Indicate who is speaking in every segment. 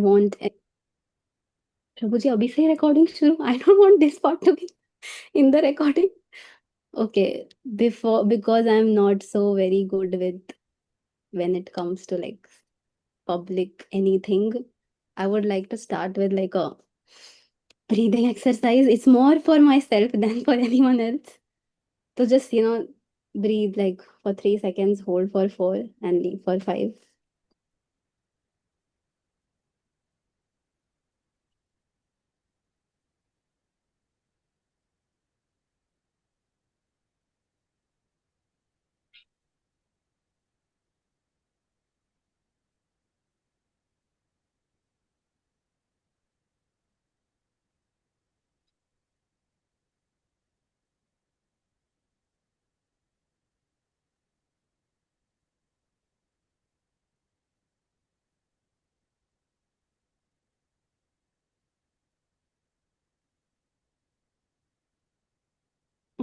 Speaker 1: want प्रभु जी अभी से recording शुरू. I don't want this part to be in the recording. Okay, because I'm not so very good with when it comes to like public anything, I would like to start with like a breathing exercise. It's more for myself than for anyone else. So just breathe like for 3 seconds, hold for 4, and leave for 5.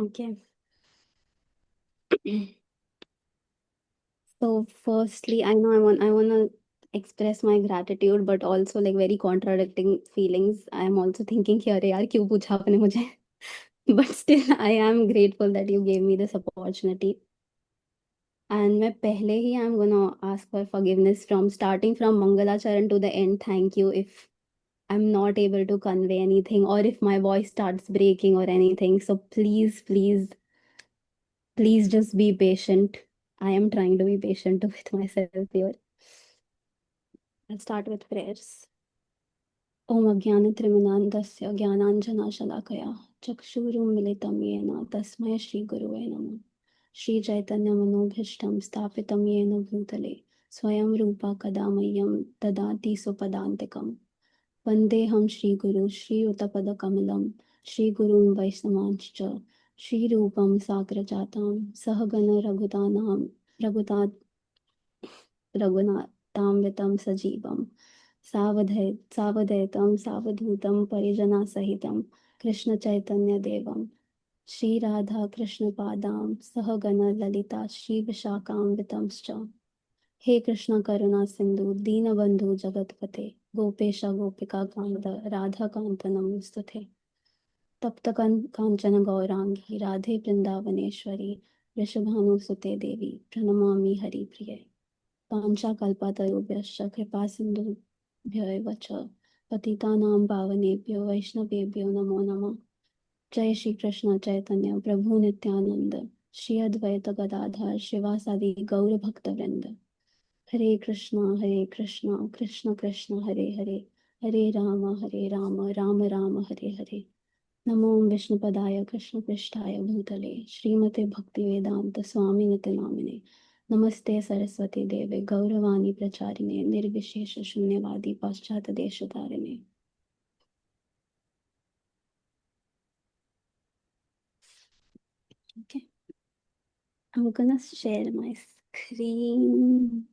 Speaker 1: Okay. So firstly, I know I want to express my gratitude, but also like very contradicting feelings. I am also thinking here, यार क्यों पूछा आपने मुझे? But still, I am grateful that you gave me this opportunity. And मैं पहले ही I'm gonna ask for forgiveness from starting from Mangalacharan to the end. Thank you if I'm not able to convey anything or if my voice starts breaking or anything. So please, please, please just be patient. I am trying to be patient with myself here. I'll start with prayers. ॐ अज्ञानतिमिरान्धस्य ज्ञानाञ्जनशलाकया चक्षुरुन्मिलितं येन तस्मै श्रीगुरवे नमः. श्रीचैतन्यमनोभीष्टं स्थापितं येन भूतले स्वयं रूपा कदा मह्यं ददाति स्वपदान्तिकं. वन्देऽहं श्रीगुरुं श्रीयुतपदकमलं श्रीगुरुं वैष्णवांश्च श्रीरूपं साग्रजातं सहगण रघुनाथान्वितं सजीवं सावधैतं सावधूतं परिजनसहितं कृष्णचैतन्यदेवं श्रीराधाकृष्णपादां सहगण ललिता श्रीविशाखान्वितंश्च. हे कृष्ण करुणा सिंधु दीनबंधु जगतपते गोपेश गोपिका कांत राधाकांत नमोस्तुते. तप्त कांचन गौरांगी राधे वृंदावनेश्वरी वृषभानुसुते देवी प्रणमामि हरिप्रिये. पांचाकल्पतरुभ्यश्च कृपा सिन्धुभ्यैव च पतितानां पावनेभ्यो वैष्णवेभ्यो नमो नमः. जय श्री कृष्ण चैतन्य प्रभु नित्यानंद श्री अद्वैत गदाधर शिवासादि गौर भक्तवृंद. हरे कृष्णा कृष्ण कृष्ण हरे हरे हरे राम राम राम हरे हरे. नमो विष्णुपदाय कृष्णपृष्ठाय भूतले श्रीमते भक्तिवेदांत स्वामिनिति नामिने. नमस्ते सरस्वती देवे गौरवाणी प्रचारिणे निर्विशेष शून्यवादी पाश्चात देशतारिणे. Okay, I'm gonna share my screen.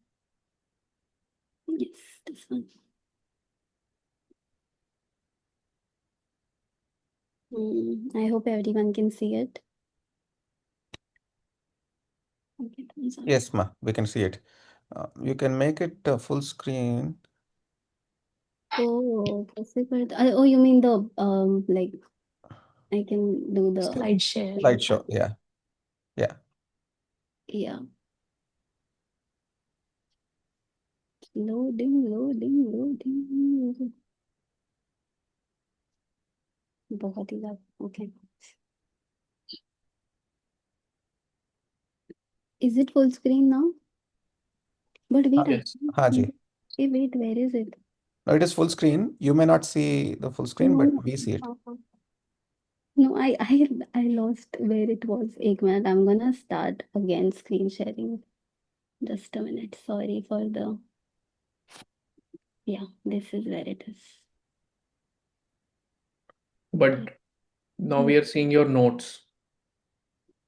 Speaker 1: Yes, this one. I hope everyone can see it. Okay, thumbs up.
Speaker 2: Yes, ma, we can see it. You can make it full screen.
Speaker 1: Oh, possible. Oh, you mean the like I can do the
Speaker 3: Slideshare.
Speaker 2: Slideshow, yeah.
Speaker 1: yeah. Loading. बहुत ही ज्यादा. Okay. Is it full screen now? But wait,
Speaker 3: Yes.
Speaker 2: Haji.
Speaker 1: wait, where is it?
Speaker 2: No, it is full screen. You may not see the full screen, but we see it.
Speaker 1: No, I lost where it was. एक minute, I'm gonna start again screen sharing. Just a minute. Sorry for the. Yeah, this is where it is.
Speaker 3: But now we are seeing your notes.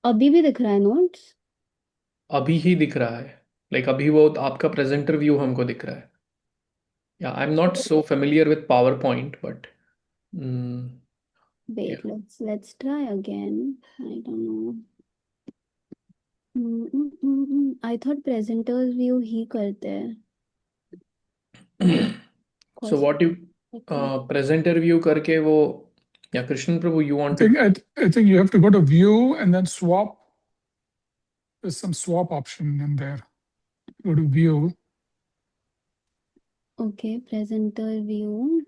Speaker 1: अभी भी दिख रहा है notes?
Speaker 3: अभी ही दिख रहा है. Like अभी वो आपका presenter view हमको दिख रहा है. Yeah, I'm not so familiar with PowerPoint, but
Speaker 1: Wait,
Speaker 3: yeah.
Speaker 1: let's try again. I don't know. I thought presenters view ही करते हैं.
Speaker 3: So
Speaker 1: course.
Speaker 3: what you
Speaker 1: Okay.
Speaker 3: presenter view करके वो, yeah, Krishnan Prabhu, you
Speaker 4: I
Speaker 3: want to?
Speaker 4: think I think you have to go to view and then swap. There's some swap option in there. Go to view.
Speaker 1: Okay, presenter view.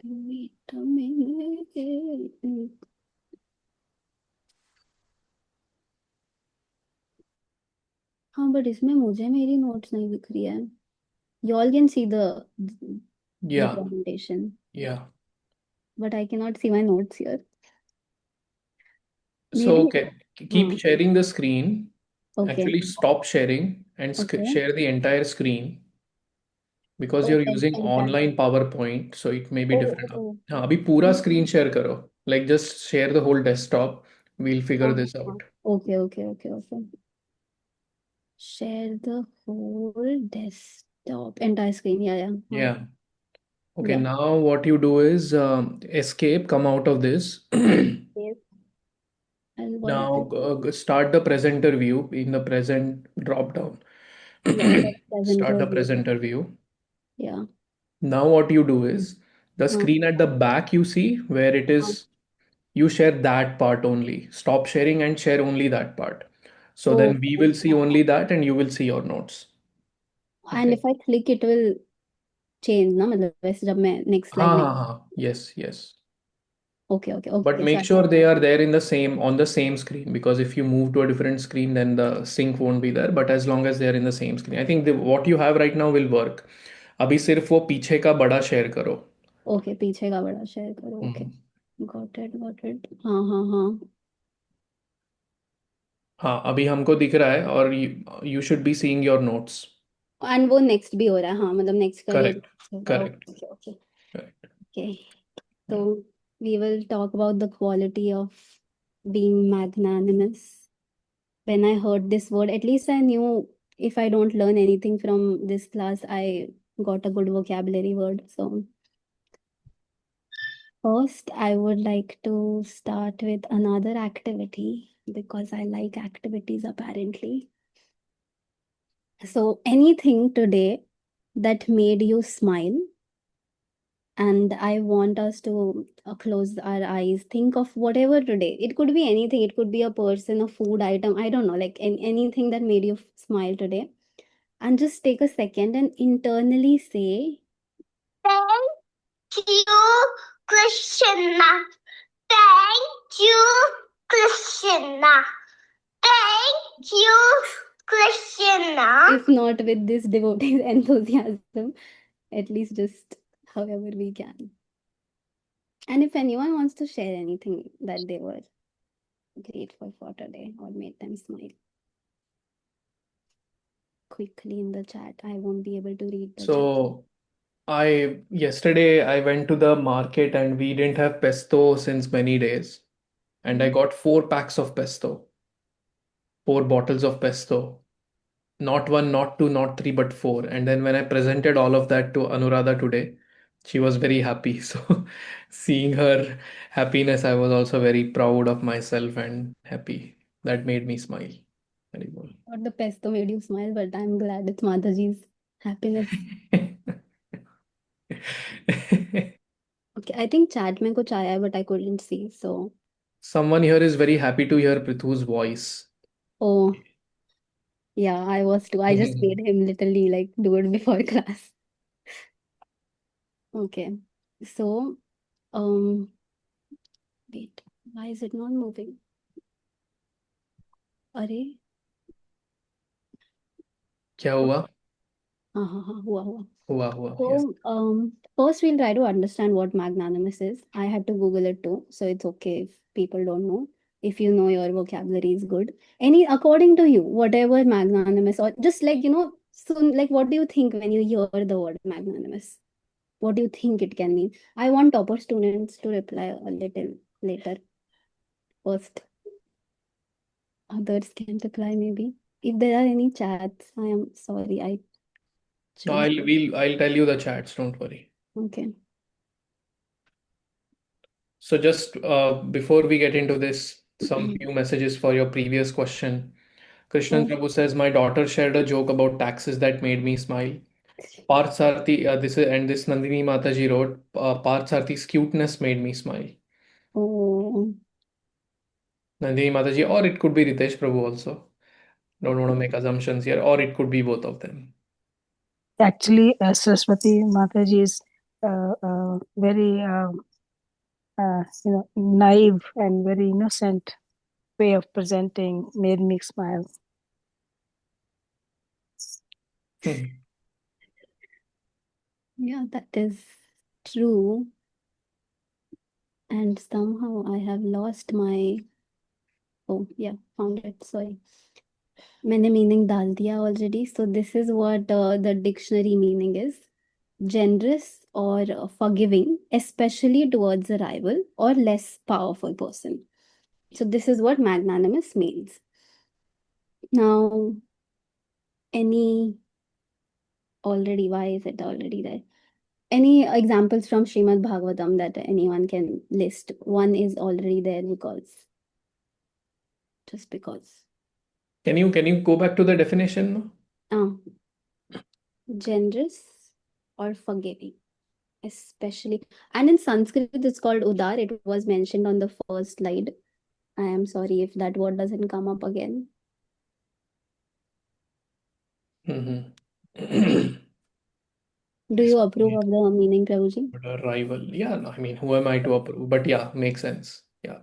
Speaker 1: Wait a minute. हाँ, but इसमें मुझे मेरी notes नहीं दिख रही है. You all can see the
Speaker 3: Yeah,
Speaker 1: presentation,
Speaker 3: yeah.
Speaker 1: but I cannot see my notes here.
Speaker 3: So,
Speaker 1: Maybe.
Speaker 3: okay, keep
Speaker 1: हाँ.
Speaker 3: sharing the screen.
Speaker 1: Okay.
Speaker 3: Actually, stop sharing and
Speaker 1: Okay.
Speaker 3: share the entire screen because
Speaker 1: Oh,
Speaker 3: you're using
Speaker 1: entire.
Speaker 3: online PowerPoint, so it may be
Speaker 1: Oh,
Speaker 3: different.
Speaker 1: oh,
Speaker 3: हाँ, अभी पूरा screen share करो. Like just share the whole desktop. We'll figure
Speaker 1: oh.
Speaker 3: this out.
Speaker 1: Okay, okay, okay, okay. Share the whole desktop, entire screen. Yeah, yeah.
Speaker 3: Yeah. Okay,
Speaker 1: Yeah.
Speaker 3: now what you do is escape, come out of this.
Speaker 1: Yes. And what do
Speaker 3: Now start the presenter view in the present drop down.
Speaker 1: Yeah, the
Speaker 3: Start
Speaker 1: presenter
Speaker 3: the
Speaker 1: view.
Speaker 3: presenter view.
Speaker 1: Yeah.
Speaker 3: Now what you do is the
Speaker 1: Uh,
Speaker 3: screen at the back you see where it
Speaker 1: uh,
Speaker 3: is, you share that part only. Stop sharing and share only that part. So then we
Speaker 1: okay.
Speaker 3: will see only that and you will see your notes.
Speaker 1: And
Speaker 3: Okay.
Speaker 1: if I click, it will change, ना मतलब वैसे जब मैं next slide
Speaker 3: हाँ
Speaker 1: में.
Speaker 3: हाँ हाँ. Yes, yes.
Speaker 1: Okay, okay,
Speaker 3: But
Speaker 1: okay. So
Speaker 3: make sure they are there in the same on the same screen, because if you move to a different screen, then the sync won't be there. But as long as they are in the same screen, I think what you have right now will work. अभी सिर्फ वो पीछे का बड़ा share करो.
Speaker 1: okay, पीछे का बड़ा शेयर करो. Okay.
Speaker 3: Hmm.
Speaker 1: Got it, got it. हाँ, हाँ, हाँ.
Speaker 3: हाँ, अभी हमको दिख रहा है और you should be seeing your notes.
Speaker 1: And वो next भी हो रहा है. हाँ, मतलब next करिए.
Speaker 3: Correct.
Speaker 1: होगा.
Speaker 3: Correct.
Speaker 1: Okay, okay.
Speaker 3: Correct.
Speaker 1: Okay.
Speaker 3: Yeah.
Speaker 1: So we will talk about the quality of being magnanimous. When I heard this word, at least I knew if I don't learn anything from this class, I got a good vocabulary word. So first, I would like to start with another activity because I like activities apparently. So anything today that made you smile, and I want us to close our eyes, think of whatever today. It could be anything. It could be a person, a food item. I don't know, like anything that made you smile today. And just take a second and internally say,
Speaker 5: Thank you, Krishna. Thank you, Krishna. Thank you, Krishna.
Speaker 1: if not with this devotee's enthusiasm, at least just however we can. And if anyone wants to share anything that they were grateful for today or made them smile, quickly in the chat. I won't be able to read the chat.
Speaker 3: So yesterday I went to the market and we didn't have pesto since many days. And I got 4 packs of pesto, 4 bottles of pesto. Not one, not two, not three, but four. And then when I presented all of that to Anuradha today, she was very happy. So seeing her happiness, I was also very proud of myself and happy. That made me smile very well.
Speaker 1: Not the pesto made you smile, but I'm glad it's Mataji's happiness. Okay, I think chat में कुछ आया है, but I couldn't see. So,
Speaker 3: Someone here is very happy to hear Prithu's voice.
Speaker 1: oh, yeah, I was too. I just made him literally like do it before class. Okay, so, wait, why is it not moving? अरे,
Speaker 3: क्या हुआ?
Speaker 1: हाँ, हुआ.
Speaker 3: हुआ, yes.
Speaker 1: So, first we'll try to understand what magnanimous is. I had to Google it too, so it's okay if people don't know. If you know your vocabulary is good. According to you, whatever magnanimous or just like, so like what do you think when you hear the word magnanimous? What do you think it can mean? I want topper students to reply a little later. First, others can reply maybe. If there are any chats, I am sorry, I
Speaker 3: No,
Speaker 1: changed.
Speaker 3: I'll tell you the chats, don't worry.
Speaker 1: Okay.
Speaker 3: So just before we get into this, some few messages for your previous question. Krishnan
Speaker 1: Oh,
Speaker 3: Prabhu says, my daughter shared a joke about taxes that made me smile. Parth Sarthi, this Nandini Mataji wrote, Parth Sarthi's cuteness made me smile.
Speaker 1: oh,
Speaker 3: Nandini Mataji, or it could be Ritesh Prabhu also. Don't want to make assumptions here, or it could be both of them.
Speaker 6: Actually, Saraswati Mataji is very naive and very innocent way of presenting made me smile.
Speaker 3: Hmm.
Speaker 1: yeah, that is true. And somehow I have lost my. Oh, yeah, found it. Sorry. मैंने meaning डाल दिया already. So this is what the dictionary meaning is. Generous or forgiving, especially towards a rival or less powerful person. So this is what magnanimous means. Now, why is it already there? Any examples from Srimad Bhagavatam that anyone can list? One is already there just because.
Speaker 3: Can you go back to the definition?
Speaker 1: Ah, generous or forgiving, especially. And in Sanskrit, it's called udar. It was mentioned on the first slide. I am sorry if that word doesn't come up again.
Speaker 3: Mm-hmm.
Speaker 1: Do you approve of the meaning, Prabhuji?
Speaker 3: But a rival. Yeah, no, I mean, who am I to approve? But yeah, makes sense. Yeah.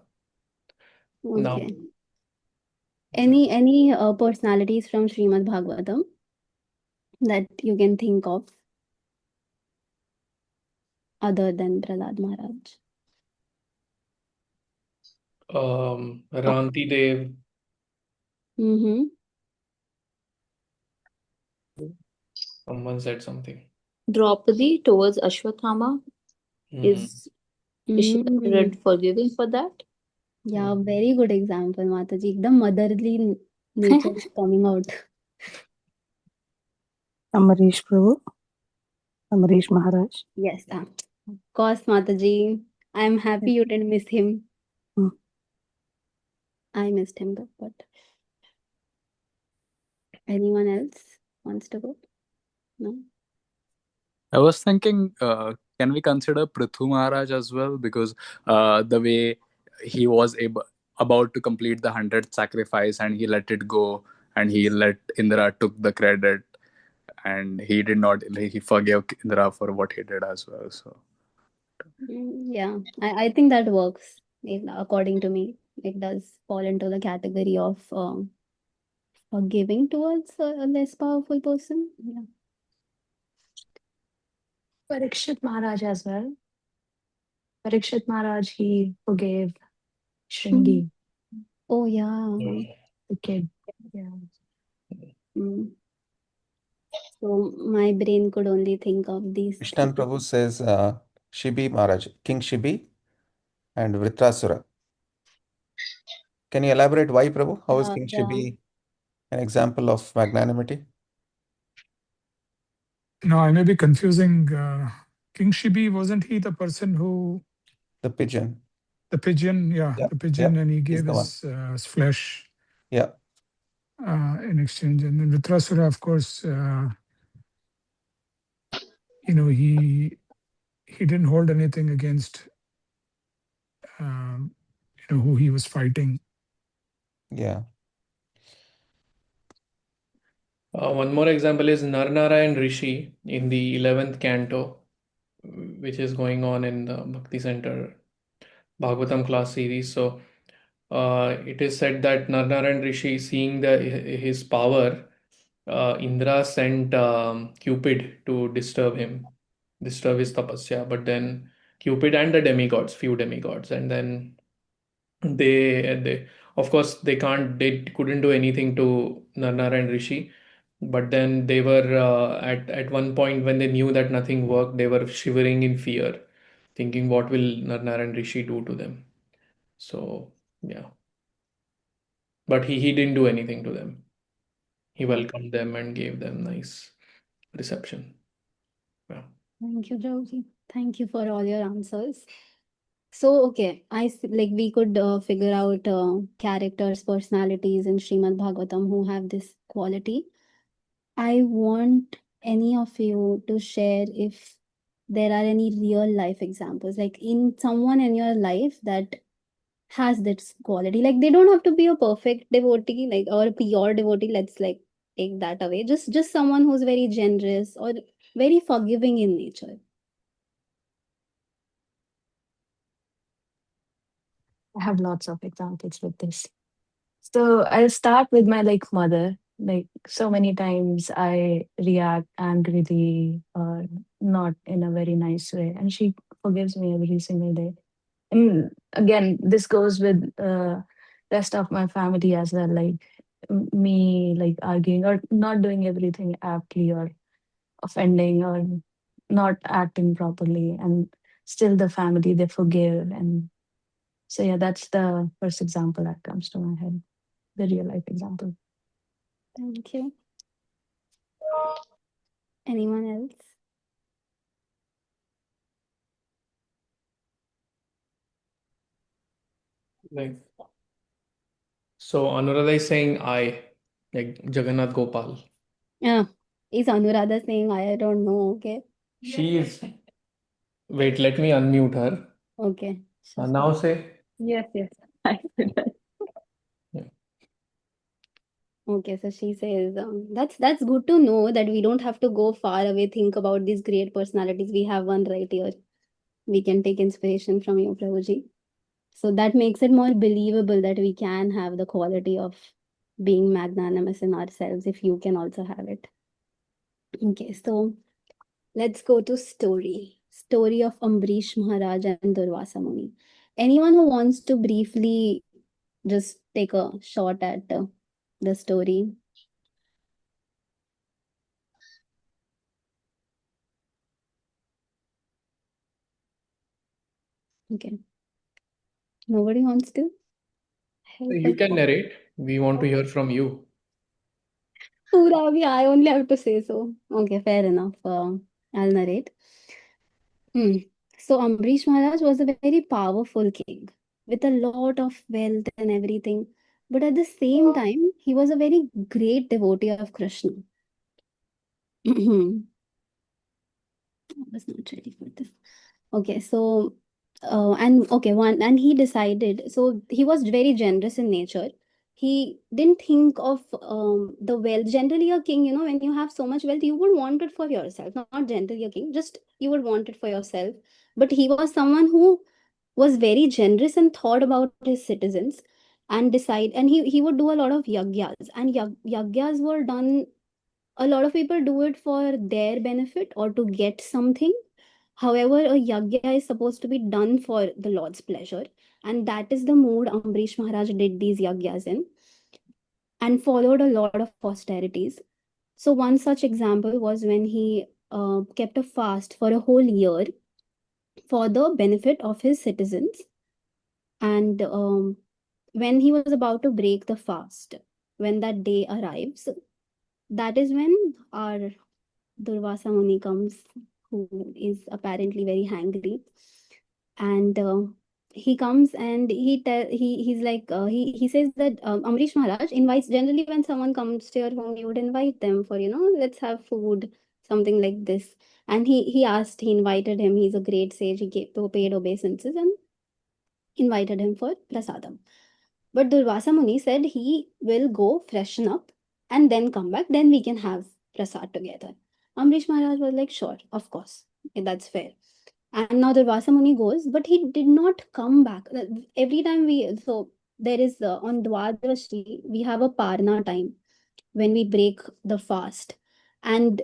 Speaker 3: Now,
Speaker 1: Okay. Any personalities from Srimad Bhagavatam that you can think of other than Prahlad Maharaj?
Speaker 3: Ranti Dev.
Speaker 1: Mm-hmm.
Speaker 3: Someone said something.
Speaker 7: Draupadi towards Ashwathama.
Speaker 3: Mhm.
Speaker 7: Is she considered forgiving for that?
Speaker 1: Yeah, very good example, Mataji. The motherly nature is coming out.
Speaker 6: Amarish Prabhu, Amarish Maharaj.
Speaker 1: Yes, of course, Mataji. I'm happy you didn't miss him.
Speaker 6: Hmm.
Speaker 1: I missed him though, but anyone else wants to go? No?
Speaker 8: I was thinking, can we consider Prithu Maharaj as well? Because the way he was about to complete the 100th sacrifice and he let it go and he let Indra took the credit and he did not, he forgave Indra for what he did as well. So
Speaker 1: Yeah, I think that works. According to me, it does fall into the category of forgiving towards a less powerful person. Yeah.
Speaker 9: Parikshit Maharaj as well. Parikshit Maharaj, he forgave Shringi,
Speaker 1: Oh, yeah.
Speaker 9: the kid. Yeah.
Speaker 1: Mm. So my brain could only think of these three.
Speaker 2: Krishnan Prabhu says Shibi Maharaj, King Shibi and Vritrasura. Can you elaborate why, Prabhu? How is King
Speaker 1: Yeah.
Speaker 2: Shibi an example of magnanimity?
Speaker 4: No, I may be confusing. King Shibi, wasn't he the person who,
Speaker 2: The pigeon.
Speaker 4: the pigeon? Yeah,
Speaker 2: Yeah,
Speaker 4: the pigeon,
Speaker 2: yeah,
Speaker 4: and he
Speaker 2: he's
Speaker 4: gave
Speaker 2: the one.
Speaker 4: his flesh
Speaker 2: Yeah,
Speaker 4: in exchange. And then Vitrasura, of course, he didn't hold anything against who he was fighting.
Speaker 2: yeah.
Speaker 3: One more example is Narnarayan Rishi in the 11th canto, which is going on in the Bhakti Center Bhagavatam class series. So it is said that Narnarayan Rishi, seeing his power, Indra sent Cupid to disturb his tapasya. But then Cupid and the demigods, few demigods, and then they of course they couldn't do anything to Narnarayan Rishi. But then they were at one point when they knew that nothing worked, they were shivering in fear, thinking what will Narnarayan Rishi do to them. So yeah, but he didn't do anything to them. He welcomed them and gave them nice reception. Yeah.
Speaker 1: Thank you, Joji. Thank you for all your answers. So, okay, like we could figure out characters, personalities in Srimad Bhagavatam who have this quality. I want any of you to share if there are any real life examples, like in someone in your life that has this quality. Like they don't have to be a perfect devotee, like or a pure devotee. Let's like take that away. Just someone who's very generous or very forgiving in nature.
Speaker 9: I have lots of examples with this. So I'll start with my mother. Like so many times I react angrily or not in a very nice way, and she forgives me every single day. And again, this goes with rest of my family as well. Like me, like arguing or not doing everything aptly or offending or not acting properly, and still the family they forgive. And so yeah, that's the first example that comes to my head, the real life example.
Speaker 1: Thank you. Anyone else?
Speaker 3: Like, so Anuradha is saying I, like Jagannath Gopal.
Speaker 1: Yeah. Is Anuradha saying I don't know? Okay.
Speaker 3: She is. Wait, let me unmute her.
Speaker 1: Okay. Sure.
Speaker 3: Now say.
Speaker 7: Yes, yes. I did that.
Speaker 3: Yeah.
Speaker 1: Okay, so she says, that's good to know that we don't have to go far away, think about these great personalities. We have one right here. We can take inspiration from you, Prabhuji. So that makes it more believable that we can have the quality of being magnanimous in ourselves if you can also have it. Okay, so let's go to story. Story of Ambrish Maharaj and Durvasa Muni. Anyone who wants to briefly just take a shot at the story? Okay. Nobody wants to help
Speaker 3: You
Speaker 1: us.
Speaker 3: can narrate. We want to hear from you.
Speaker 1: Pura bhi, I only have to say so. Okay, fair enough. I'll narrate. So Ambrish Maharaj was a very powerful king with a lot of wealth and everything. But at the same time, he was a very great devotee of Krishna. I was not ready for this. Okay, so and he decided. So he was very generous in nature. He didn't think of the wealth. Generally, a king, when you have so much wealth, you would want it for yourself. Not generally a king, just you would want it for yourself. But he was someone who was very generous and thought about his citizens and he would do a lot of yagyas, and yagyas were done. A lot of people do it for their benefit or to get something. However, a yagya is supposed to be done for the Lord's pleasure, and that is the mood Ambrish Maharaj did these yagyas in and followed a lot of austerities. So, one such example was when he kept a fast for a whole year for the benefit of his citizens. And when he was about to break the fast, when that day arrives, that is when our Durvasa Muni comes, who is apparently very hangry, and he comes and he's like he says that Amrish Maharaj invites. Generally, when someone comes to your home, you would invite them for let's have food, something like this. And he invited him. He's a great sage. He paid obeisances and invited him for prasadam. But Durvasa Muni said he will go freshen up and then come back. Then we can have prasad together. Amrish Maharaj was like, sure, of course, that's fair. And now Durvasa Muni goes, but he did not come back. Every time there is on Dwadavashi, we have a Parna time when we break the fast. And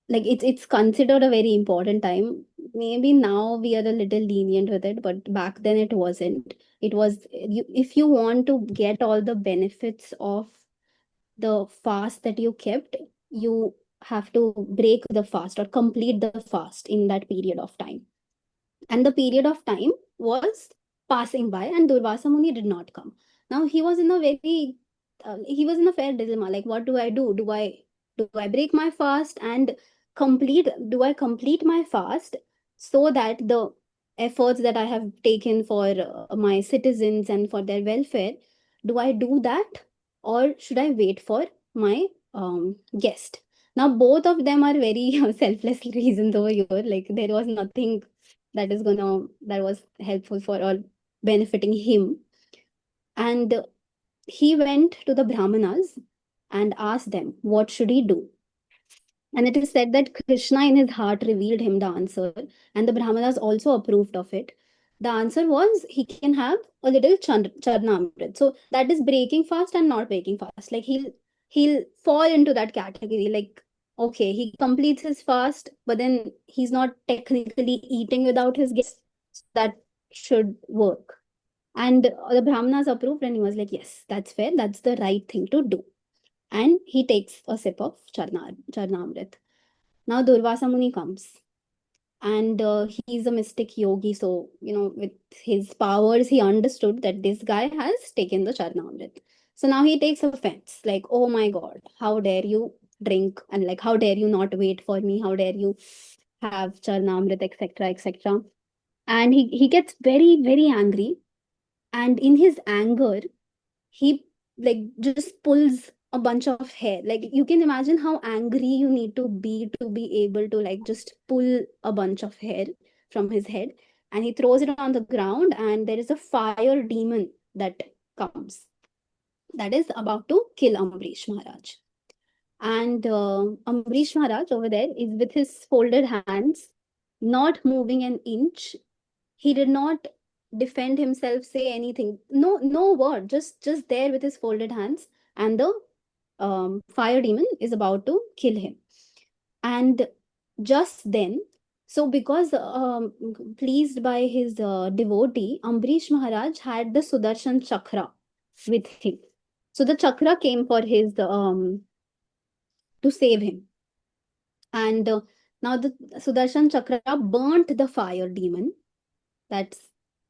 Speaker 1: like it's considered a very important time. Maybe now we are a little lenient with it, but back then it wasn't. It was if you want to get all the benefits of the fast that you kept, you have to break the fast or complete the fast in that period of time. And the period of time was passing by, and Durvasa Muni did not come. Now he was in a fair dilemma. Like, what do I do? Do I break my fast and complete? Do I complete my fast so that the efforts that I have taken for my citizens and for their welfare, do I do that or should I wait for my guest? Now, both of them are very selfless reasons over here. Like, there was nothing that was helpful for or benefiting him. And he went to the Brahmanas and asked them, what should he do? And it is said that Krishna in his heart revealed him the answer, and the Brahmanas also approved of it. The answer was he can have a little charnamrit. So that is breaking fast and not breaking fast. Like he'll fall into that category. Like, okay, he completes his fast, but then he's not technically eating without his guests. That should work. And the Brahmanas approved, and he was like, yes, that's fair. That's the right thing to do. And he takes a sip of charnamrit. Now Durvasa Muni comes, and he's a mystic yogi. So, with his powers, he understood that this guy has taken the Charnamrit. So now he takes offense, like, oh my God, how dare you drink, and like, how dare you not wait for me? How dare you have Charnamrit, etc., etc. And he gets very, very angry. And in his anger, he like just pulls a bunch of hair. Like, you can imagine how angry you need to be able to like just pull a bunch of hair from his head, and he throws it on the ground, and there is a fire demon that comes, that is about to kill Ambrish Maharaj. And Ambrish Maharaj over there is with his folded hands, not moving an inch. He did not defend himself, say anything. No word. Just there with his folded hands, and the fire demon is about to kill him. And just then, so because pleased by his devotee, Ambrish Maharaj had the Sudarshan Chakra with him. So the chakra came for his to save him. And now the Sudarshan Chakra burnt the fire demon. That's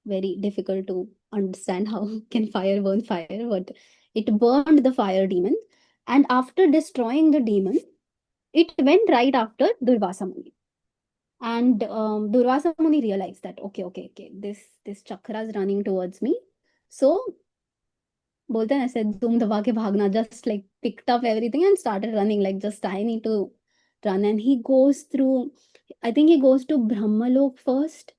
Speaker 1: very difficult to understand how can fire burn fire, but it burned the fire demon. And after destroying the demon, it went right after Durvasa Muni. And Durvasa Muni realized that, okay, this chakra is running towards me. So बोलते हैं ऐसे धूम दबा के भागना, just like picked up everything and started running, like just I need to run. And he goes through, I think he goes to Brahmalok first,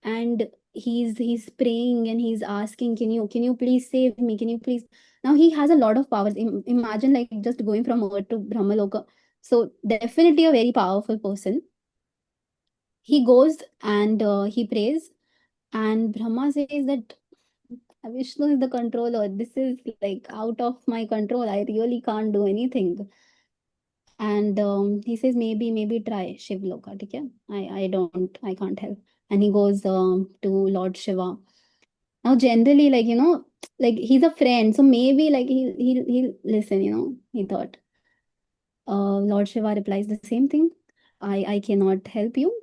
Speaker 1: and he's praying and he's asking, can you please save me, can you please. Now he has a lot of powers. Imagine like just going from earth to Brahmaloka. So definitely a very powerful person. He goes and he prays, and Brahma says that Vishnu is the controller. This is like out of my control. I really can't do anything. And he says, maybe try Shiv Loka. Okay? I can't help. And he goes to Lord Shiva. Now, generally, like, like he's a friend. So maybe like he'll listen, he thought. Lord Shiva replies the same thing. I cannot help you.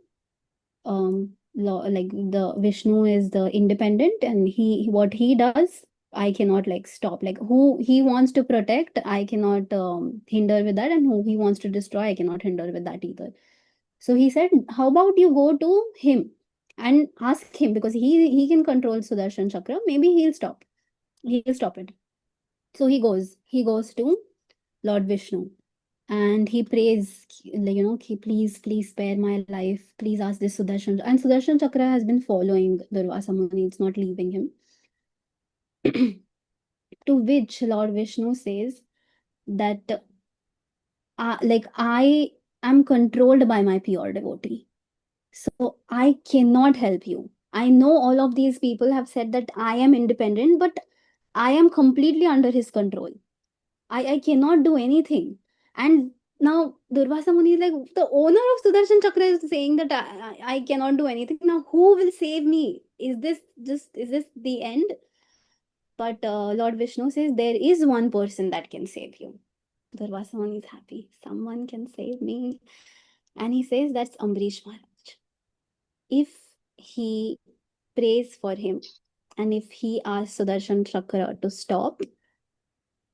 Speaker 1: Like the Vishnu is the independent, and what he does, I cannot like stop. Like who he wants to protect, I cannot hinder with that, and who he wants to destroy, I cannot hinder with that either. So he said, how about you go to him and ask him, because he can control Sudarshan Chakra. Maybe he'll stop it. So he goes to Lord Vishnu, and he prays, like, please spare my life, please ask this Sudarshan. And Sudarshan Chakra has been following Durvasa Muni, it's not leaving him. To which Lord Vishnu says that like I am controlled by my pure devotee, so I cannot help you. I know all of these people have said that I am independent, but I am completely under his control. I cannot do anything. And now Durvasa Muni is like, the owner of Sudarshan Chakra is saying that I cannot do anything. Now who will save me? Is this the end? But Lord Vishnu says there is one person that can save you. Durvasa Muni is happy. Someone can save me. And he says that's Ambrish Maharaj. If he prays for him, and if he asks Sudarshan Chakra to stop,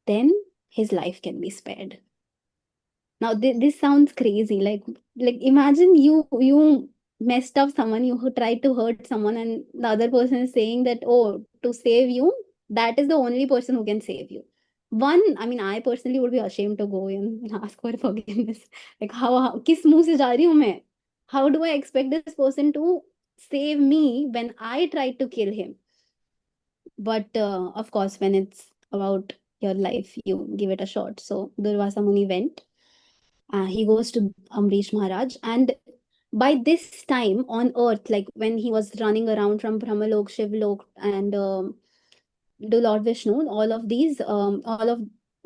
Speaker 1: then his life can be spared. Now this sounds crazy. Like imagine you messed up someone, you who tried to hurt someone, and the other person is saying that, oh, to save you, that is the only person who can save you. One, I mean, I personally would be ashamed to go and ask for forgiveness. Like, how किस मुंह से जा रही हूँ मैं? How do I expect this person to save me when I tried to kill him? But of course, when it's about your life, you give it a shot. So Durvasa Muni went. He goes to Amrish Maharaj, and by this time on earth, like when he was running around from Brahmalok, Shivlok, and to Lord Vishnu, all of these, all of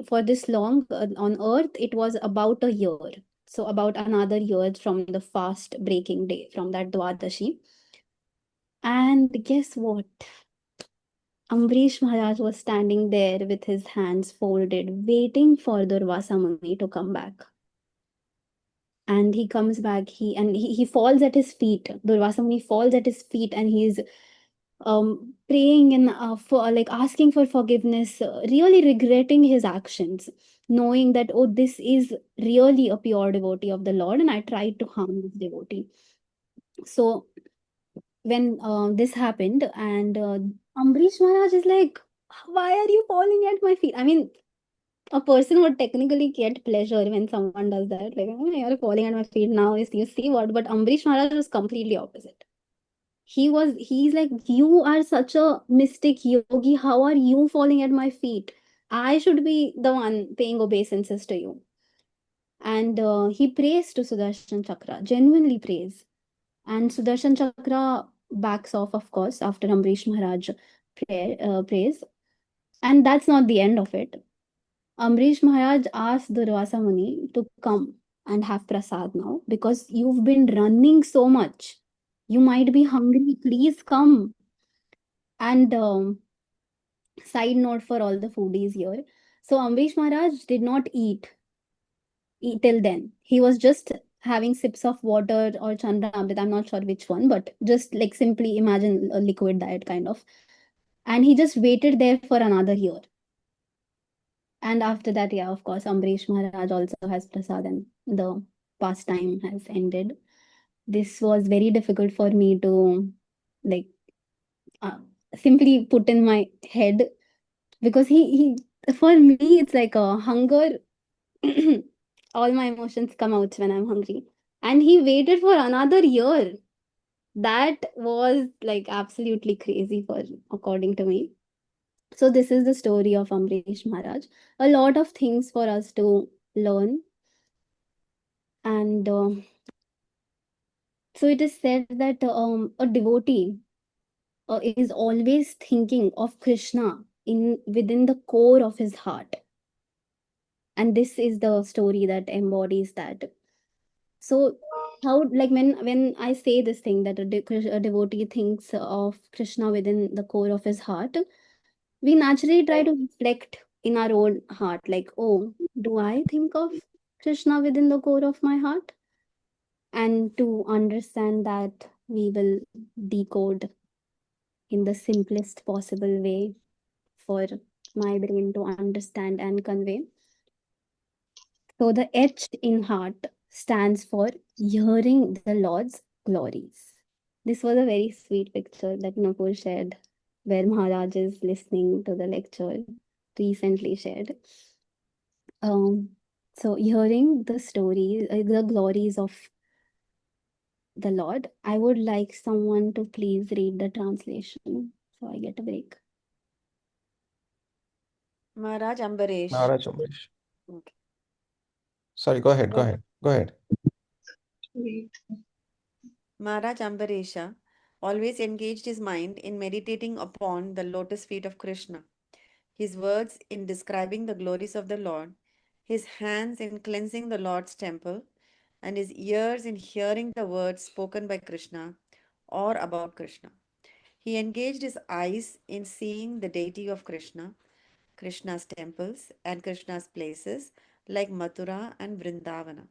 Speaker 1: for this long on earth, it was about a year. So about another year from the fast breaking day, from that Dwadashi. And guess what? Ambrish Maharaj was standing there with his hands folded, waiting for Durvasa Muni to come back. And he comes back, he falls at his feet. Durvasa Muni falls at his feet, and he's praying and for like asking for forgiveness, really regretting his actions, knowing that, oh, this is really a pure devotee of the Lord, and I tried to harm this devotee. So when this happened, and Ambrish Maharaj is like, why are you falling at my feet? I mean, a person would technically get pleasure when someone does that. Like, oh, you're falling at my feet now. You see what? But Ambrish Maharaj was completely opposite. He's like, you are such a mystic yogi. How are you falling at my feet? I should be the one paying obeisances to you. And he prays to Sudarshan Chakra, genuinely prays. And Sudarshan Chakra backs off, of course, after Ambrish Maharaj prays. And that's not the end of it. Ambrish Maharaj asked Durvasa Muni to come and have prasad now, because you've been running so much. You might be hungry. Please come. And side note for all the foodies here. So Ambrish Maharaj did not eat till then. He was just having sips of water or Chandra Amrit. I'm not sure which one, but just like simply imagine a liquid diet kind of. And he just waited there for another year. And after that, yeah, of course, Ambrish Maharaj also has prasad, and the pastime has ended. This was very difficult for me to like uh, simply put in my head, because he for me it's like a hunger. All my emotions come out when I'm hungry, and he waited for another year. That was like absolutely crazy for according to me. So this is the story of Ambrish Maharaj. A lot of things for us to learn. And so it is said that a devotee is always thinking of Krishna in within the core of his heart. And this is the story that embodies that. So how, like when I say this thing that a devotee thinks of Krishna within the core of his heart, we naturally try to reflect in our own heart, like, oh, do I think of Krishna within the core of my heart? And to understand that, we will decode in the simplest possible way for my brain to understand and convey. So the H in heart stands for hearing the Lord's glories. This was a very sweet picture that Nupur shared, where Maharaj is listening to the lecture, recently shared. So hearing the stories, the glories of the Lord, I would like someone to please read the translation so I get a break.
Speaker 10: Maharaj Ambaresh.
Speaker 2: Maharaj Amrish.
Speaker 10: Okay.
Speaker 2: Sorry, go ahead. Go ahead.
Speaker 10: Maharaj Ambaresha always engaged his mind in meditating upon the lotus feet of Krishna, his words in describing the glories of the Lord, his hands in cleansing the Lord's temple, and his ears in hearing the words spoken by Krishna or about Krishna. He engaged his eyes in seeing the deity of Krishna, Krishna's temples, and Krishna's places like Mathura and Vrindavana.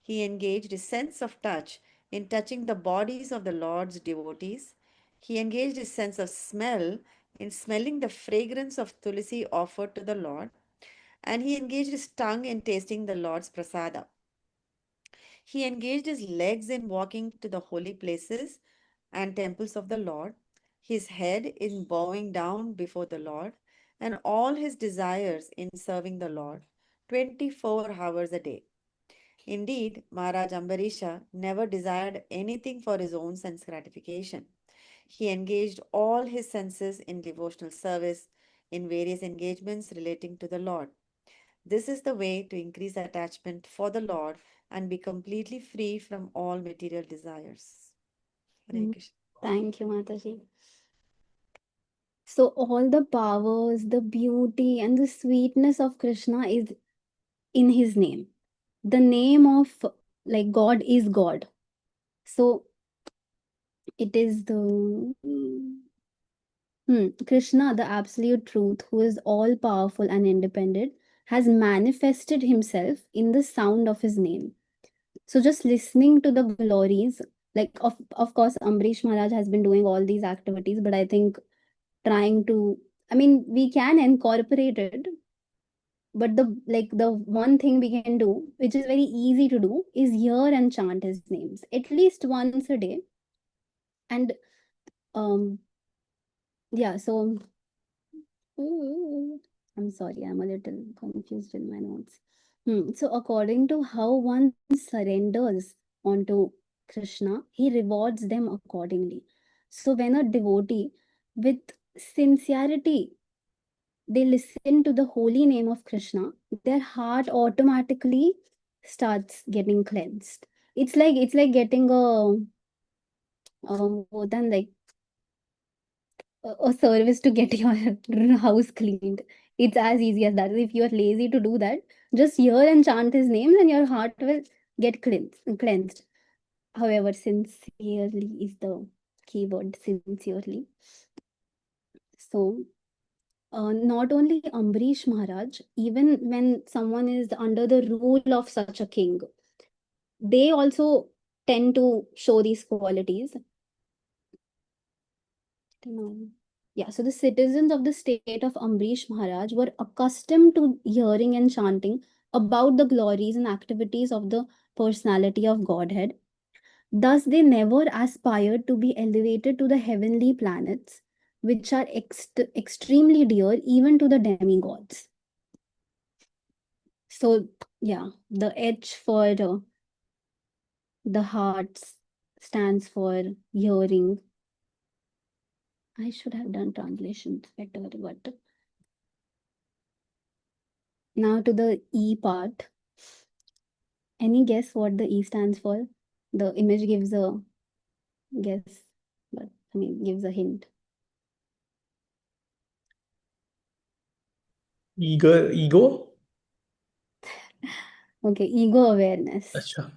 Speaker 10: He engaged his sense of touch in touching the bodies of the Lord's devotees. He engaged his sense of smell in smelling the fragrance of tulsi offered to the Lord. And he engaged his tongue in tasting the Lord's prasada. He engaged his legs in walking to the holy places and temples of the Lord, his head in bowing down before the Lord, and all his desires in serving the Lord 24 hours a day. Indeed, Maharaj Ambarisha never desired anything for his own sense gratification. He engaged all his senses in devotional service in various engagements relating to the Lord. This is the way to increase attachment for the Lord and be completely free from all material desires. Hare Krishna.
Speaker 1: Thank you, Mataji. So all the powers, the beauty, and the sweetness of Krishna is in his name. The name of like God is God. So it is the Krishna, the absolute truth, who is all powerful and independent, has manifested himself in the sound of his name. So just listening to the glories, like of course, Ambrish Maharaj has been doing all these activities, but I think trying to, I mean, we can incorporate it, but the one thing we can do, which is very easy to do, is hear and chant his names at least once a day. And yeah, so I'm sorry, I'm a little confused in my notes. So according to how one surrenders onto Krishna, he rewards them accordingly. So when a devotee with sincerity they listen to the holy name of Krishna, their heart automatically starts getting cleansed. It's like getting more than like a service to get your house cleaned. It's as easy as that. If you are lazy to do that, just hear and chant his names and your heart will get cleansed. However, sincerely is the keyword, sincerely. So, not only Ambarish Maharaj, even when someone is under the rule of such a king, they also tend to show these qualities. Yeah, so the citizens of the state of Ambarish Maharaj were accustomed to hearing and chanting about the glories and activities of the personality of Godhead. Thus, they never aspired to be elevated to the heavenly planets, which are extremely dear even to the demigods. So, yeah, the H for the hearts stands for hearing. I should have done translations better, but now to the E part. Any guess what the E stands for? The image gives a guess, but I mean, gives a hint.
Speaker 3: Ego?
Speaker 1: Okay, ego awareness.
Speaker 3: Acha.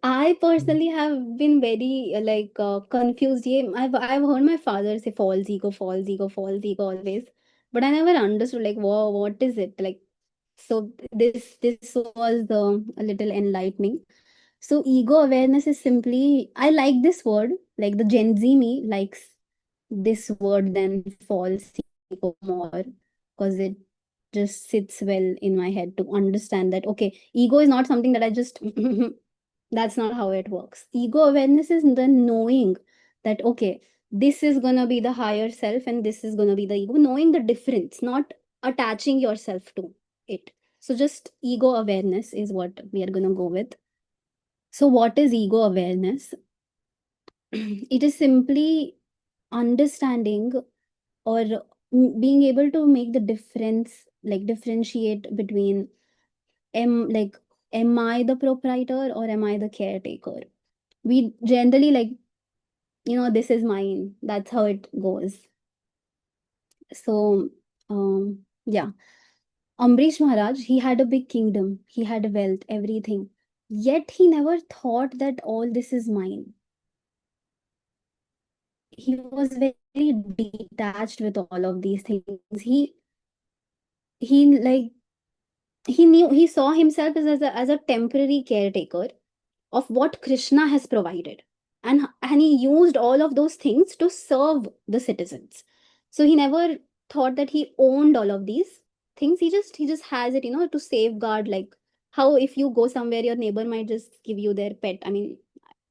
Speaker 1: I personally have been very confused. Yeah, I've heard my father say false ego, false ego, false ego always, but I never understood like whoa, what is it like. So this was a little enlightening. So ego awareness is simply, I like this word, like the Gen Z me likes this word than false ego more, because it just sits well in my head to understand that okay, ego is not something that I just that's not how it works. Ego awareness is the knowing that okay, this is gonna be the higher self and this is gonna be the ego, knowing the difference, not attaching yourself to it. So just ego awareness is what we are gonna go with. So what is ego awareness? It is simply understanding or being able to make the difference, like differentiate between am I the proprietor or am I the caretaker? We generally this is mine. That's how it goes. So yeah. Ambrish Maharaj, he had a big kingdom, he had wealth, everything. Yet he never thought that all this is mine. He was very detached with all of these things. He like he saw himself as a temporary caretaker of what Krishna has provided. And he used all of those things to serve the citizens. So he never thought that he owned all of these things. He just has it, to safeguard like how if you go somewhere, your neighbor might just give you their pet. I mean,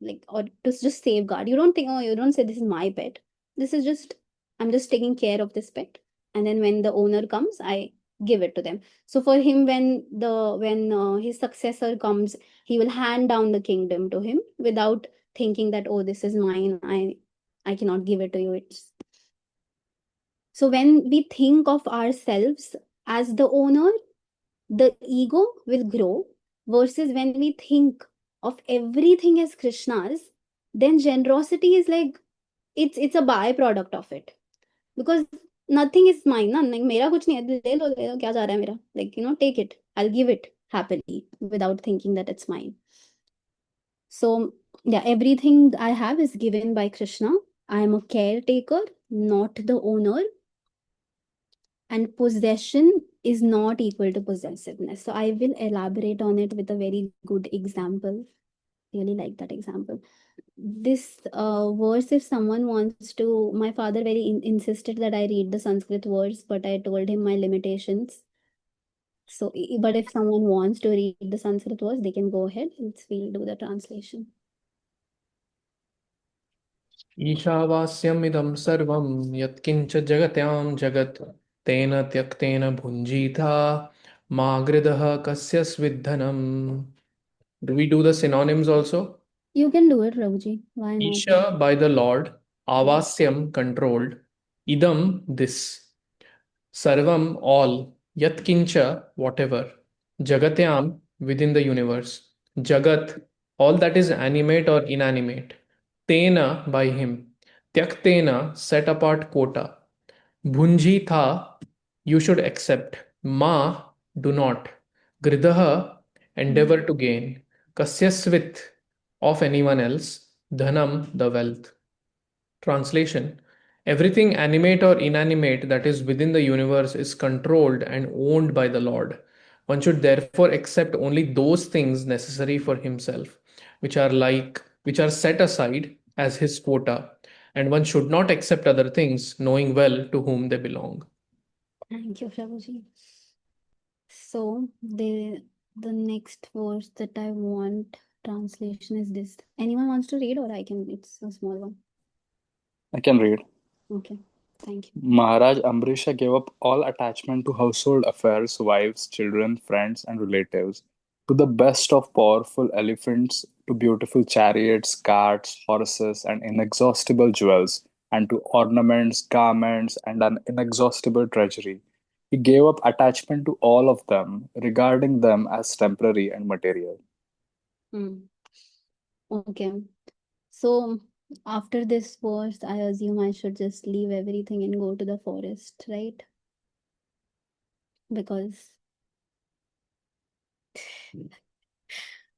Speaker 1: like, or to just safeguard. You don't think, oh, you don't say this is my pet. This is just, I'm just taking care of this pet. And then when the owner comes, I give it to them. So for him, when his successor comes, he will hand down the kingdom to him without thinking that, oh, this is mine. I cannot give it to you. It's so when we think of ourselves as the owner, the ego will grow, versus when we think of everything as Krishna's, then generosity is like it's a byproduct of it, because nothing is mine na, like मेरा कुछ नहीं है, ले लो क्या जा रहा है मेरा, like take it, I'll give it happily without thinking that it's mine. So yeah, everything I have is given by Krishna. I am a caretaker, not the owner, and possession is not equal to possessiveness. So I will elaborate on it with a very good example. Really like that example. This verse, if someone wants to, my father very insisted that I read the Sanskrit verse, but I told him my limitations. So, but if someone wants to read the Sanskrit verse, they can go ahead. We'll do the translation.
Speaker 3: ईशावास्यमिदं सर्वं यत्किञ्च जगत्यां जगत् तेन त्यक्तेन भुञ्जीथा मा गृधः कस्य स्विद्धनम्. Do we do the synonyms also?
Speaker 1: You can do it, Prabhuji. Why not?
Speaker 3: Isha by the Lord, Avasyam controlled, Idam this, Sarvam all, Yatkincha whatever, Jagatyam within the universe, Jagat all that is animate or inanimate, Tena by him, Tyaktena set apart quota, Bhunji tha you should accept, Ma do not, Gridaha endeavor to gain, Kasyasvit of anyone else, Dhanam the wealth. Translation: everything animate or inanimate that is within the universe is controlled and owned by the Lord. One should therefore accept only those things necessary for himself, which are set aside as his quota, and one should not accept other things, knowing well to whom they belong.
Speaker 1: Thank you, Prabhuji. So the next verse that I want translation is this. Anyone wants to read, or I can? It's a small one.
Speaker 8: I can read.
Speaker 1: Okay, thank you.
Speaker 8: Maharaj Ambrisha gave up all attachment to household affairs, wives, children, friends, and relatives, to the best of powerful elephants, to beautiful chariots, carts, horses, and inexhaustible jewels, and to ornaments, garments, and an inexhaustible treasury. He gave up attachment to all of them, regarding them as temporary and material.
Speaker 1: Okay. So after this verse, I assume I should just leave everything and go to the forest, right? Because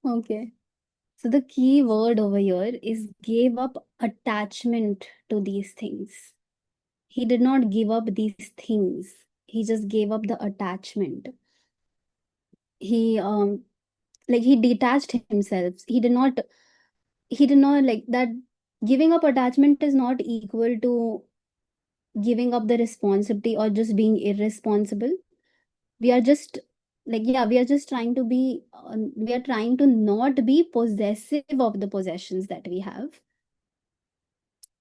Speaker 1: okay. So the key word over here is gave up attachment to these things. He did not give up these things. He just gave up the attachment. He like he detached himself. He did not like that. Giving up attachment is not equal to giving up the responsibility or just being irresponsible. We are just like, yeah, we are just trying to be we are trying to not be possessive of the possessions that we have.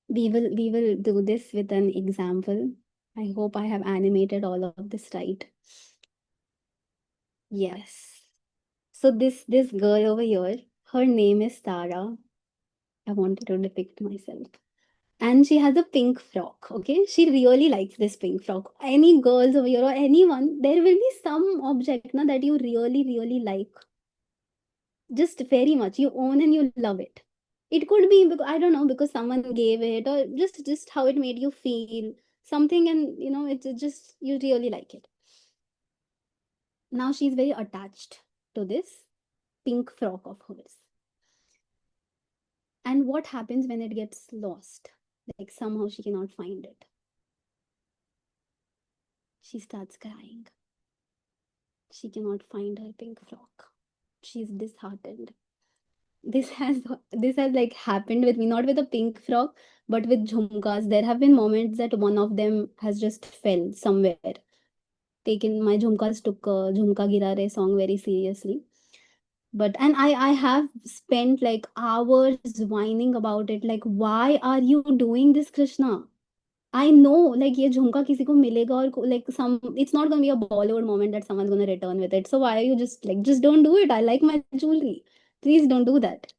Speaker 1: We will do this with an example. I hope I have animated all of this right. Yes. So this girl over here, her name is Tara. I wanted to depict myself. And she has a pink frock, okay? She really likes this pink frock. Any girls over here or anyone, there will be some object na, that you really, really like. Just very much. You own and you love it. It could be, because, I don't know, because someone gave it, or just how it made you feel. Something, and it's just, you really like it. Now she's very attached to this pink frock of hers. And what happens when it gets lost? Like somehow she cannot find it. She starts crying. She cannot find her pink frock. She's disheartened. This has like happened with me, not with a pink frock, but with jhumkas. There have been moments that one of them has just fell somewhere. My jhumkas took Jhumka Gira Re song very seriously. But and I have spent like hours whining about it, like why are you doing this, Krishna? I know, like ये झुमका किसी को मिलेगा और like some, it's not gonna be a Bollywood moment that someone's gonna return with it. So why are you just don't do it? I like my jewelry. Please don't do that.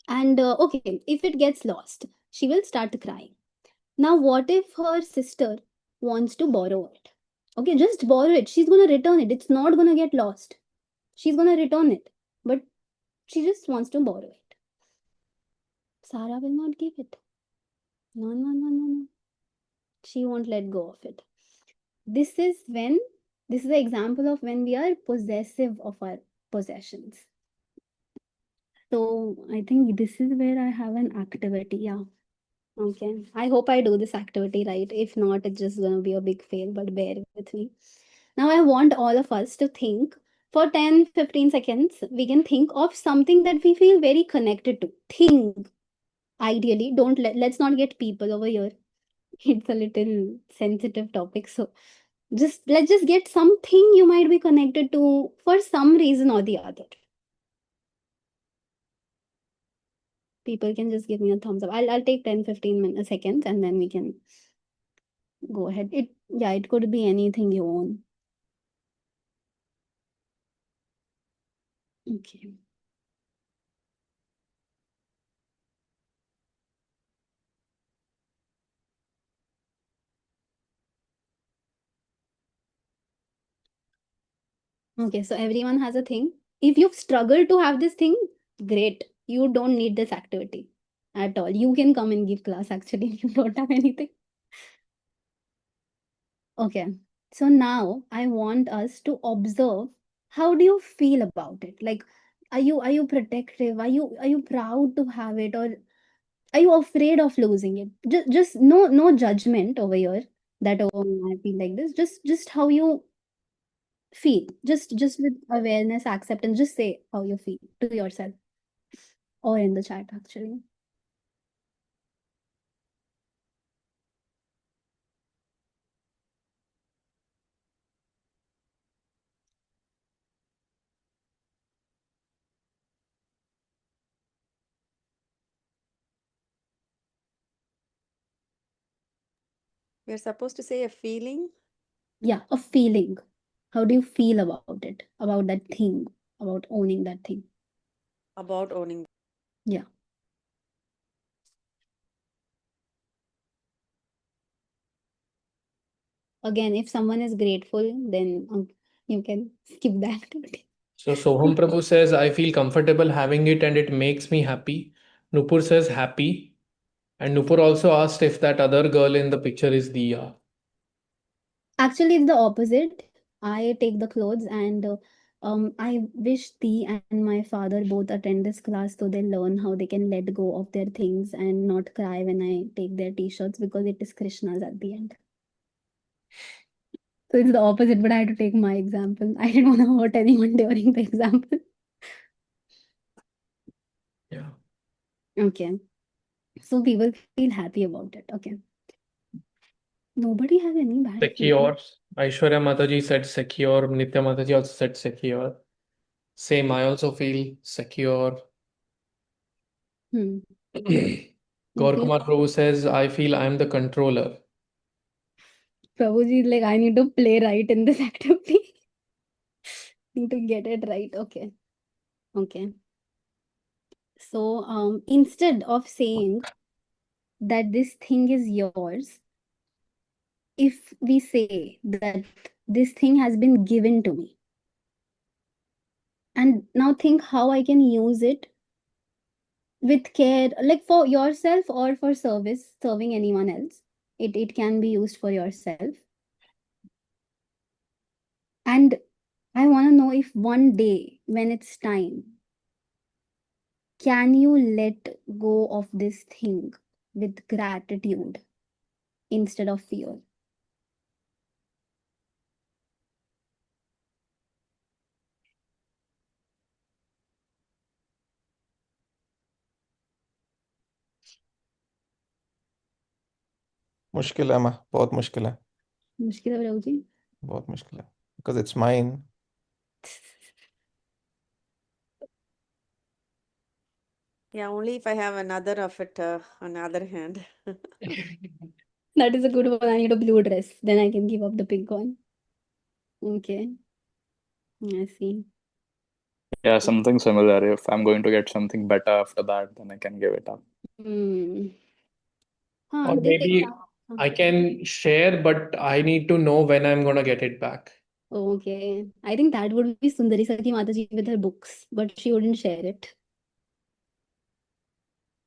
Speaker 1: And okay, if it gets lost, she will start crying. Now, what if her sister wants to borrow it? Okay, just borrow it. She's gonna return it. It's not gonna get lost. She's gonna return it. But she just wants to borrow it. Sarah will not give it. No, no, no, no, no. She won't let go of it. This is when, this is the example of when we are possessive of our possessions. So I think this is where I have an activity. Yeah. Okay. I hope I do this activity right. If not, it's just gonna be a big fail, but bear with me. Now I want all of us to think for 10-15 seconds. We can think of something that we feel very connected to. Think. Ideally, don't let's not get people over here. It's a little sensitive topic. So just let's just get something you might be connected to for some reason or the other. People can just give me a thumbs up. I'll take 10-15 seconds and then we can go ahead. It could be anything you own. Okay. Okay, so everyone has a thing. If you've struggled to have this thing, great. You don't need this activity at all. You can come and give class actually if you don't have anything. Okay. So now I want us to observe, how do you feel about it? Like, are you protective? Are you proud to have it, or are you afraid of losing it? Just no judgment over here that, oh, I feel like this. Just how you feel. Just with awareness, acceptance, just say how you feel to yourself or in the chat actually.
Speaker 10: We're supposed to say a feeling.
Speaker 1: Yeah, a feeling. How do you feel about it? About that thing, about owning that thing.
Speaker 10: About owning.
Speaker 1: Yeah. Again, if someone is grateful, then you can skip that.
Speaker 3: So Soham Prabhu says, I feel comfortable having it and it makes me happy. Nupur says happy. And Nupur also asked if that other girl in the picture is Diya.
Speaker 1: Actually, it's the opposite. I take the clothes and I wish Dee and my father both attend this class so they learn how they can let go of their things and not cry when I take their t-shirts, because it is Krishna's at the end. So it's the opposite, but I had to take my example. I didn't want to hurt anyone during the example.
Speaker 3: Yeah.
Speaker 1: Okay. So people feel happy about it. Okay. Nobody has any bad
Speaker 3: Secure.
Speaker 1: feelings.
Speaker 3: Aishwarya Mataji said secure. Nitya Mataji also said secure. Same, I also feel secure.
Speaker 1: You
Speaker 3: Gaur
Speaker 1: feel,
Speaker 3: Kumar Prabhu says, I feel I'm the controller.
Speaker 1: Prabhuji is like, I need to play right in this activity. Need to get it right. Okay. Okay. So instead of saying that this thing is yours, if we say that this thing has been given to me, and now think how I can use it with care, like for yourself or for serving anyone else. It can be used for yourself. And I want to know if one day when it's time, can you let go of this thing with gratitude instead of fear?
Speaker 2: मुश्किल है माँ, बहुत मुश्किल है,
Speaker 1: मुश्किल है प्रभु जी.
Speaker 2: बहुत मुश्किल है, because it's mine.
Speaker 10: Yeah, only if I have another of it on the other hand.
Speaker 1: That is a good one. I need a blue dress. Then I can give up the pink one. Okay. I see.
Speaker 8: Yeah, something similar. If I'm going to get something better after that, then I can give it up.
Speaker 1: Hmm.
Speaker 3: Or
Speaker 1: This
Speaker 3: maybe
Speaker 1: example.
Speaker 3: I can share, but I need to know when I'm gonna get it back.
Speaker 1: Okay. I think that would be Sundari Sati Mataji with her books, but she wouldn't share it.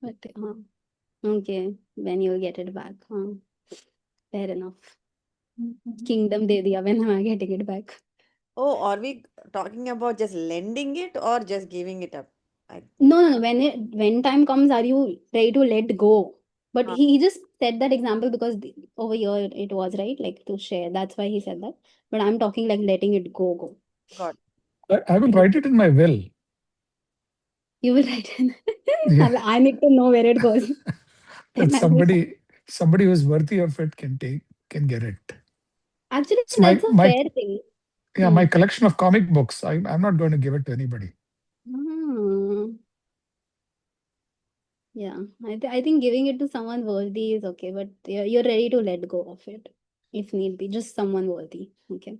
Speaker 1: But okay, when you'll get it back. Fair enough. Kingdom de diya. When am I getting it back?
Speaker 10: Oh, are we talking about just lending it or just giving it up?
Speaker 1: No. When time comes, are you ready to let go? But
Speaker 10: Huh,
Speaker 1: he just said that example because over here it was right, like to share. That's why he said that. But I'm talking like letting it go.
Speaker 10: God.
Speaker 4: I will write it in my will.
Speaker 1: You will write in.
Speaker 4: Yeah.
Speaker 1: I need to know where it goes.
Speaker 4: But
Speaker 1: And I will.
Speaker 4: somebody who's worthy of it can get it.
Speaker 1: Actually,
Speaker 4: It's
Speaker 1: that's a fair thing.
Speaker 4: my collection of comic books. I'm not going to give it to anybody.
Speaker 1: Yeah, I think giving it to someone worthy is okay, but you're ready to let go of it if need be, just someone worthy. Okay.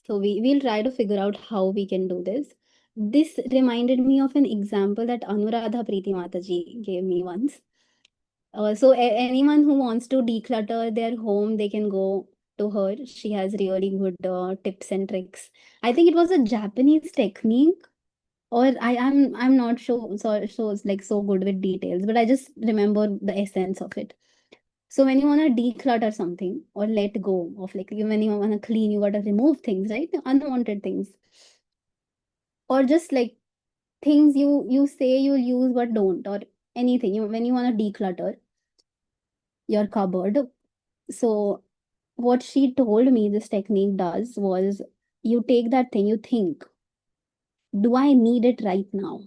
Speaker 1: So we'll try to figure out how we can do this. This reminded me of an example that Anuradha Preeti Mataji gave me once. So anyone who wants to declutter their home, they can go to her. She has really good tips and tricks. I think it was a Japanese technique, or I'm not sure, so it's like so good with details, but I just remember the essence of it. So when you want to declutter something or let go of, like, when you want to clean, you got to remove things, right? Unwanted things, or just like things you say you'll use but don't, or anything. When you want to declutter your cupboard, so what she told me this technique does was, you take that thing, you think, do I need it right now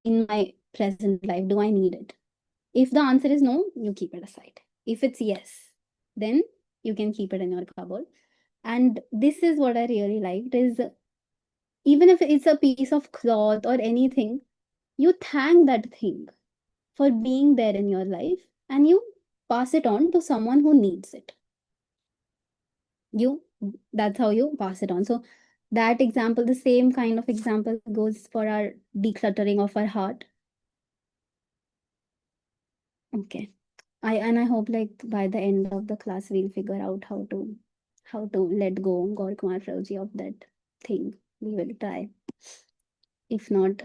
Speaker 1: in my present life? Do I need it? If the answer is no, you keep it aside. If it's yes, then you can keep it in your cupboard. And this is what I really liked is, even if it's a piece of cloth or anything, you thank that thing for being there in your life and you pass it on to someone who needs it. That's how you pass it on. So that example, the same kind of example goes for our decluttering of our heart. Okay. I hope like by the end of the class we'll figure out how to let go Gaur Kumar Rauji of that thing. We will try. If not,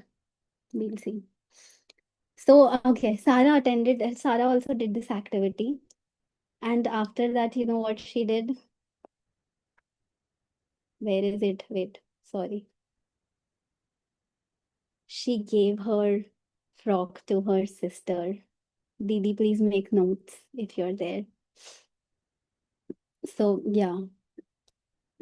Speaker 1: we'll see. So okay, Sarah also did this activity. And after that, you know what she did? Where is it? Wait, sorry. She gave her frock to her sister. Didi, please make notes if you're there. So yeah.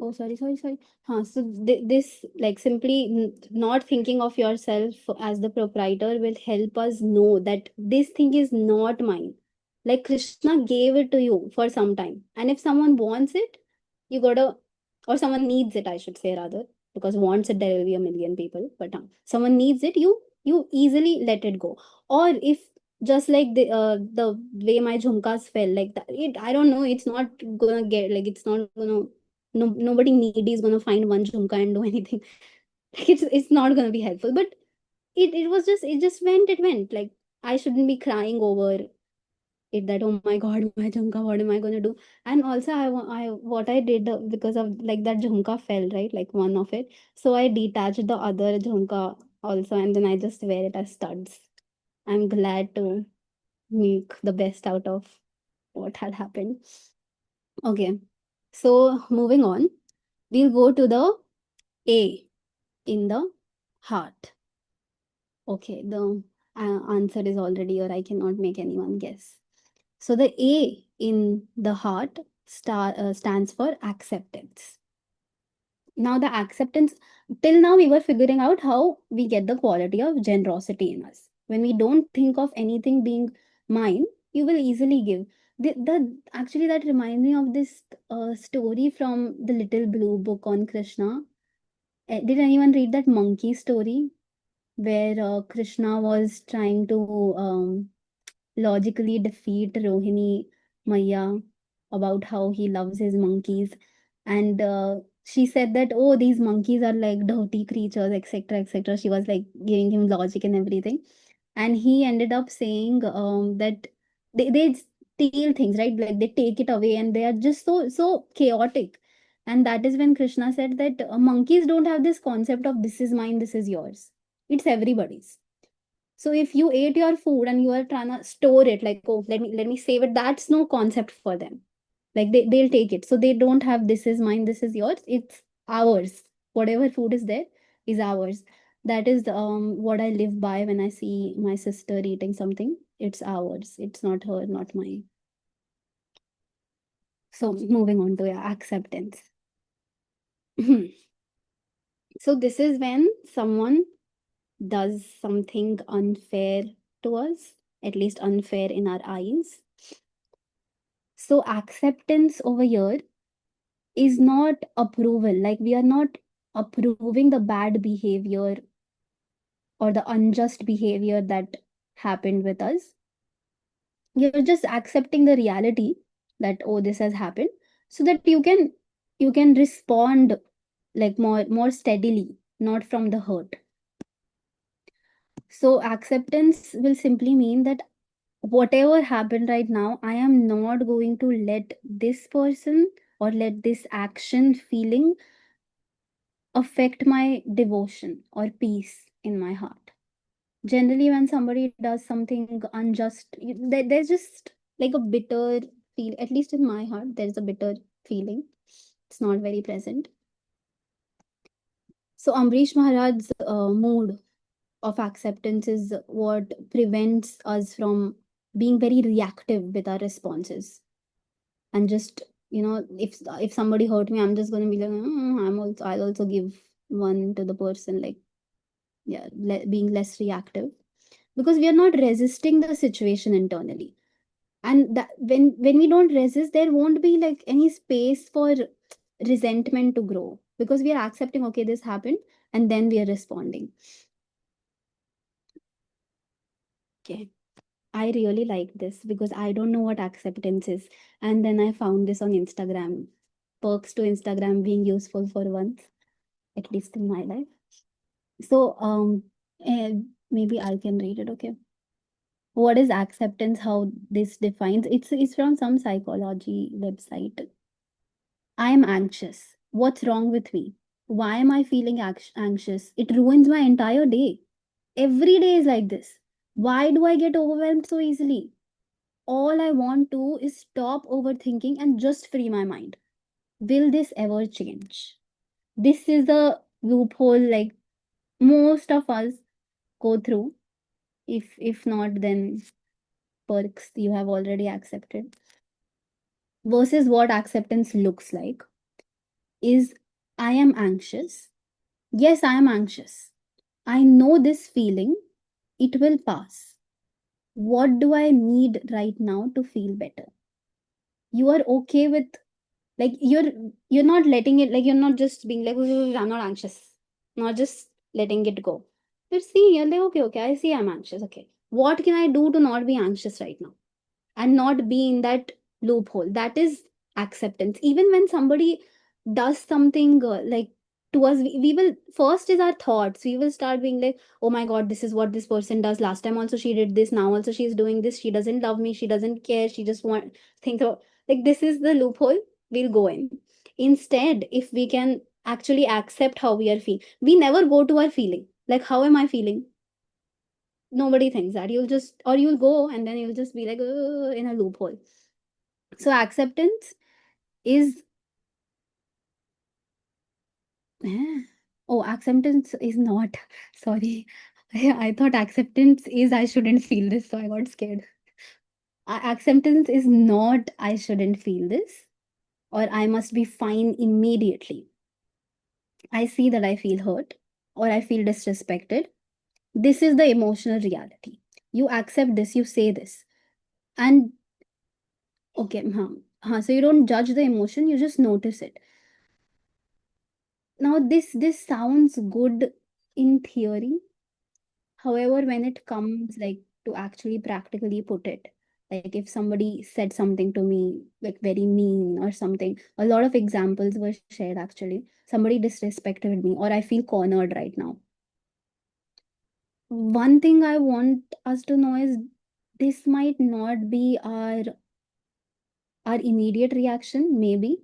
Speaker 1: Oh, sorry. So this, like, simply not thinking of yourself as the proprietor will help us know that this thing is not mine. Like, Krishna gave it to you for some time. And if someone wants it, you gotta, or someone needs it, I should say rather, because wants it, there will be a million people. But someone needs it, you easily let it go. Or if, just like the way my jhumkas fell, like that, I don't know, it's not gonna get, like, it's not gonna, nobody needy is gonna find one jhumka and do anything. Like, it's not gonna be helpful. But it just went. Like, I shouldn't be crying over it, that, oh my god, my jhumka, what am I gonna do? And also, what I did, because of, like, that jhumka fell, right, like one of it, so I detached the other jhumka also, and then I just wear it as studs. I'm glad to make the best out of what had happened. Okay, so moving on, we'll go to the A in the heart. Okay, the answer is already, or I cannot make anyone guess. So the A in the heart stands for acceptance. Now, the acceptance, till now we were figuring out how we get the quality of generosity in us. When we don't think of anything being mine, you will easily give. Actually, that reminds me of this story from the Little Blue Book on Krishna. Did anyone read that monkey story? where Krishna was trying to logically defeat Rohini Maya about how he loves his monkeys. And she said that, oh, these monkeys are like dirty creatures, etc., etc. She was like giving him logic and everything. And he ended up saying that they steal things, right? Like they take it away and they are just so chaotic. And that is when Krishna said that monkeys don't have this concept of this is mine, this is yours. It's everybody's. So if you ate your food and you are trying to store it, like, oh, let me save it, that's no concept for them. Like they'll take it. So they don't have this is mine, this is yours. It's ours. Whatever food is there is ours. That is what I live by when I see my sister eating something. It's ours. It's not her, not mine. So moving on to acceptance. So this is when someone does something unfair to us, at least unfair in our eyes. So acceptance over here is not approval. Like we are not approving the bad behavior or the unjust behavior that happened with us. You're just accepting the reality that, oh, this has happened, so that you can respond like more steadily, not from the hurt. So acceptance will simply mean that whatever happened right now, I am not going to let this person or let this action feeling affect my devotion or peace in my heart. Generally, when somebody does something unjust, there's just like a bitter feel, at least in my heart, there's a bitter feeling. It's not very pleasant. So Ambrish Maharaj's mood of acceptance is what prevents us from being very reactive with our responses. And just, if somebody hurt me, I'm just gonna be like, I'll also give one to the person, like, yeah, being less reactive, because we are not resisting the situation internally. And that when we don't resist, there won't be like any space for resentment to grow, because we are accepting, okay, this happened, and then we are responding. Okay, I really like this because I don't know what acceptance is. And then I found this on Instagram. Perks to Instagram being useful for once, at least in my life. So, maybe I can read it, okay? What is acceptance? How this defines? It's from some psychology website. I am anxious. What's wrong with me? Why am I feeling anxious? It ruins my entire day. Every day is like this. Why do I get overwhelmed so easily? All I want to is stop overthinking and just free my mind. Will this ever change? This is a loophole like most of us go through. If not, then perks you have already accepted. Versus what acceptance looks like is, I am anxious. Yes, I am anxious. I know this feeling. It will pass. What do I need right now to feel better? You are okay with, like, you're not letting it, like, you're not just being like, "Oh, I'm not anxious," not just letting it go. You're seeing, you're like, okay, I see I'm anxious. Okay, what can I do to not be anxious right now and not be in that loophole? That is acceptance. Even when somebody does something like to us, we will, first is our thoughts. We will start being like, oh my god, this is what this person does. Last time also she did this, now also she's doing this. She doesn't love me, she doesn't care, she just want think of, like, this is the loophole we'll go in. Instead, if we can actually accept how we are feeling, we never go to our feeling like, how am I feeling? Nobody thinks that. You'll just, or you'll go and then you'll just be like, in a loophole. So acceptance is oh, acceptance is not, sorry. I thought acceptance is I shouldn't feel this, so I got scared. Acceptance is not I shouldn't feel this or I must be fine immediately. I see that I feel hurt or I feel disrespected. This is the emotional reality. You accept this, you say this. And okay, so you don't judge the emotion, you just notice it. Now this sounds good in theory, However, when it comes like to actually practically put it, like if somebody said something to me like very mean or something, a lot of examples were shared actually. Somebody disrespected me, or I feel cornered right now. One thing I want us to know is this might not be our immediate reaction, maybe,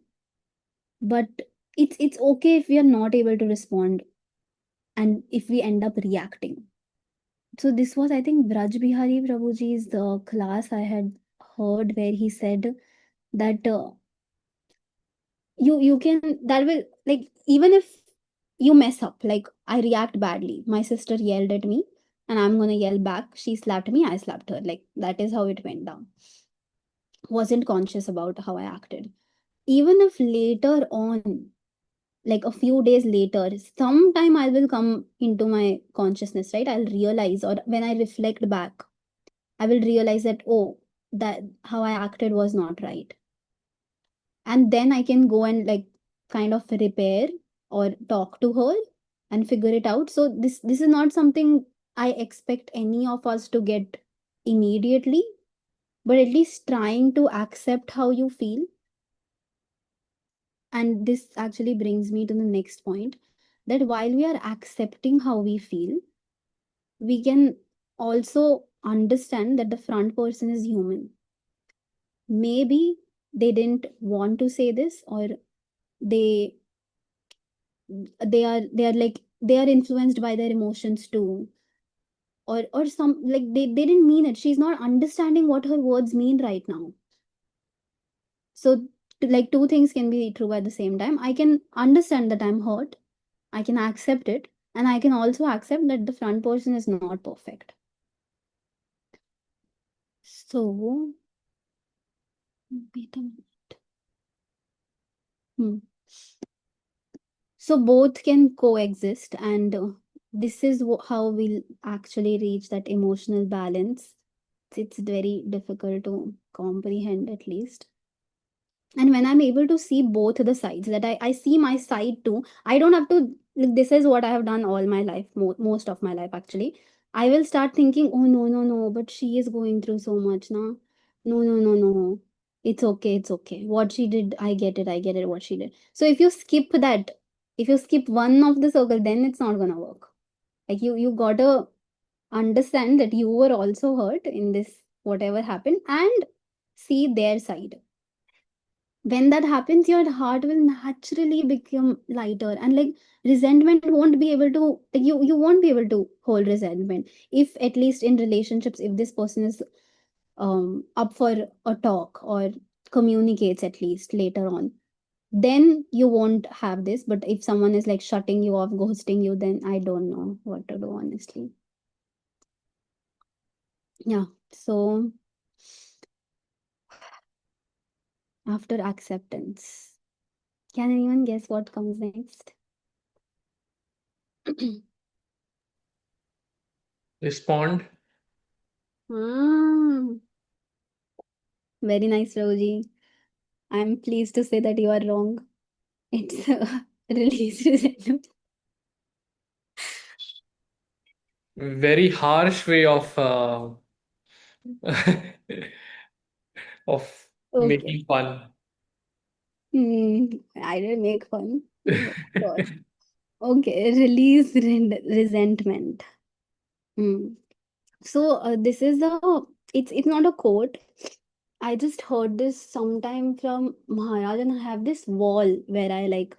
Speaker 1: but it's okay if we are not able to respond and if we end up reacting. So this was, I think, Vraj Bihari Prabhuji's the class I had heard where he said that you can, that will, like, even if you mess up, like I react badly, my sister yelled at me and I'm gonna yell back, she slapped me, I slapped her, like that is how it went down. Wasn't conscious about how I acted. Even if later on, like a few days later, sometime I will come into my consciousness, right? I'll realize, or when I reflect back, I will realize that, oh, that how I acted was not right. And then I can go and like kind of repair or talk to her and figure it out. So this is not something I expect any of us to get immediately, but at least trying to accept how you feel. And this actually brings me to the next point, that while we are accepting how we feel, we can also understand that the front person is human. Maybe they didn't want to say this, or they they are like they are influenced by their emotions too, or some, like they didn't mean it, she's not understanding what her words mean right now. So like two things can be true at the same time. I can understand that I'm hurt, I can accept it, and I can also accept that the front person is not perfect. So wait a minute. So both can coexist, and this is how we'll actually reach that emotional balance. It's very difficult to comprehend, at least. And when I'm able to see both the sides, that I see my side too, I don't have to, like, this is what I have done all my life, most of my life actually. I will start thinking, oh no, no, no, but she is going through so much now. No, no, no, no. It's okay, it's okay. What she did, I get it, what she did. So if you skip that, if you skip one of the circle, then it's not gonna work. Like you gotta understand that you were also hurt in this, whatever happened, and see their side. When that happens, your heart will naturally become lighter, and like resentment won't be able to, like you won't be able to hold resentment. If at least in relationships, if this person is up for a talk or communicates at least later on, then you won't have this. But if someone is like shutting you off, ghosting you, then I don't know what to do, honestly. Yeah, so after acceptance, can anyone guess what comes next?
Speaker 3: Respond.
Speaker 1: Very nice, Roji. I'm pleased to say that you are wrong. It's release resentment.
Speaker 3: Very harsh way of of
Speaker 1: Okay.
Speaker 3: making fun.
Speaker 1: I didn't make fun. But sure. Okay, release resentment. Hmm. So this is it's not a quote. I just heard this sometime from Maharaj, and I have this wall where I like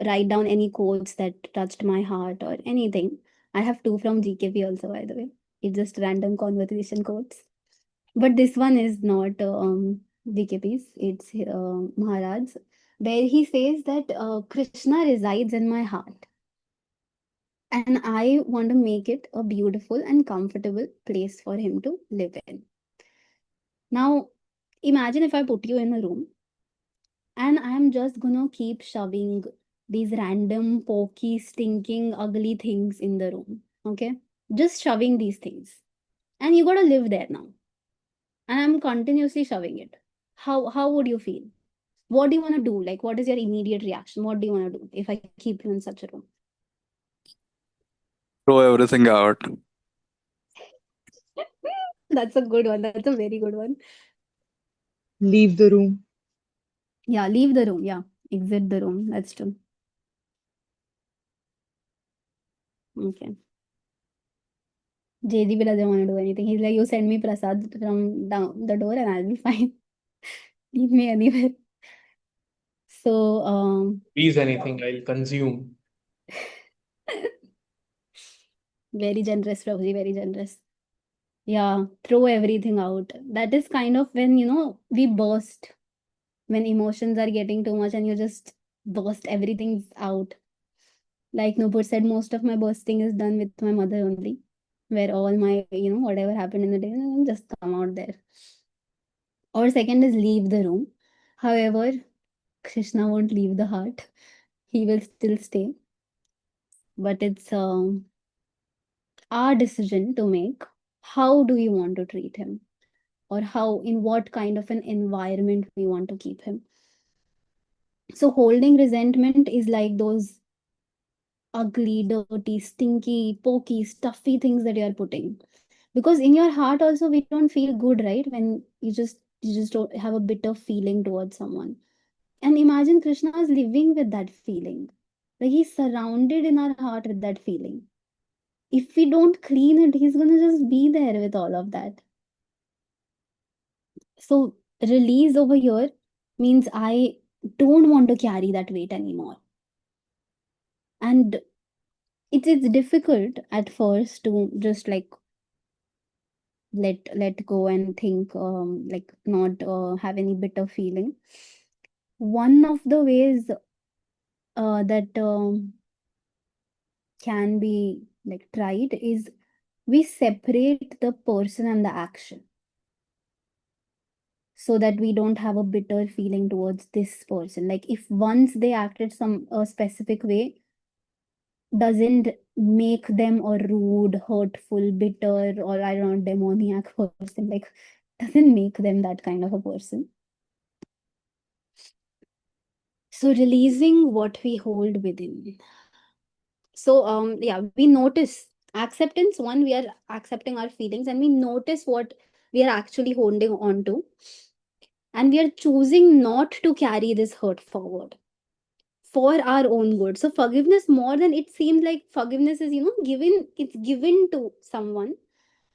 Speaker 1: write down any quotes that touched my heart or anything. I have two from GKP also, by the way. It's just random conversation quotes. But this one is not GKP's, it's Maharaj's, where he says that Krishna resides in my heart. And I want to make it a beautiful and comfortable place for him to live in. Now, imagine if I put you in a room and I'm just gonna keep shoving these random, pokey, stinking, ugly things in the room. Okay? Just shoving these things. And you gotta live there now. And I'm continuously shoving it. How would you feel? What do you want to do? Like, what is your immediate reaction? What do you want to do if I keep you in such a room?
Speaker 8: Throw everything out.
Speaker 1: That's a good one. That's a very good one.
Speaker 7: Leave the room.
Speaker 1: Yeah, leave the room. Yeah, exit the room. That's true. Okay. JDB doesn't want to do anything. He's like, you send me prasad from down the door and I'll be fine. Leave me anywhere. So,
Speaker 3: Please, anything I'll consume.
Speaker 1: very generous, Prabhuji, very generous. Yeah, throw everything out. That is kind of when, we burst. When emotions are getting too much and you just burst everything out. Like Nupur said, most of my bursting is done with my mother only, where all my, whatever happened in the day, just come out there. Or second is leave the room. However, Krishna won't leave the heart. He will still stay. But it's our decision to make. How do you want to treat him? Or in what kind of an environment we want to keep him? So holding resentment is like those ugly, dirty, stinky, pokey, stuffy things that you are putting. Because in your heart also we don't feel good, right? When you just don't have a bitter feeling towards someone. And imagine Krishna is living with that feeling. Like he's surrounded in our heart with that feeling. If we don't clean it, he's gonna just be there with all of that. So release over here means I don't want to carry that weight anymore. And it's difficult at first to just like let go and think like not have any bitter feeling. One of the ways that can be like tried is we separate the person and the action so that we don't have a bitter feeling towards this person. Like if once they acted some a specific way doesn't make them a rude, hurtful, bitter, or I don't know, demoniac person, like doesn't make them that kind of a person. So releasing what we hold within. So yeah, we notice acceptance. One, we are accepting our feelings and we notice what we are actually holding on to. And we are choosing not to carry this hurt forward for our own good. So forgiveness, more than it seems like forgiveness is, it's given to someone.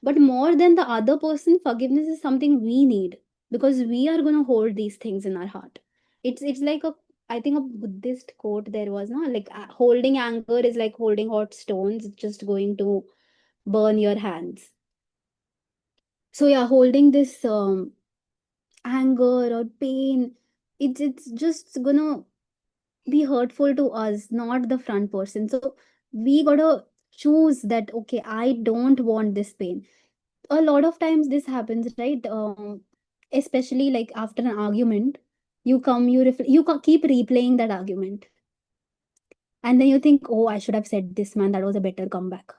Speaker 1: But more than the other person, forgiveness is something we need because we are going to hold these things in our heart. It's like I think a Buddhist quote there was, no, like holding anger is like holding hot stones. It's just going to burn your hands. So yeah, holding this anger or pain, it's just gonna be hurtful to us, not the front person. So we gotta choose that, okay, I don't want this pain. A lot of times this happens, right? Especially like after an argument, you keep replaying that argument. And then you think, oh, I should have said this, man, that was a better comeback.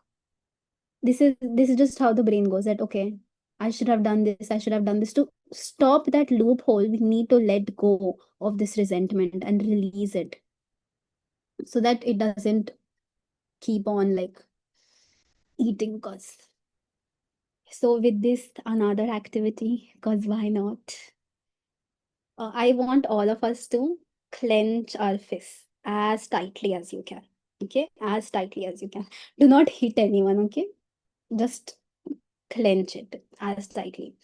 Speaker 1: This is just how the brain goes, that okay, I should have done this, I should have done this. To stop that loophole, we need to let go of this resentment and release it so that it doesn't keep on like eating us. So with this, another activity, because why not? I want all of us to clench our fists as tightly as you can. Okay, as tightly as you can. Do not hit anyone. Okay, just clench it as tightly.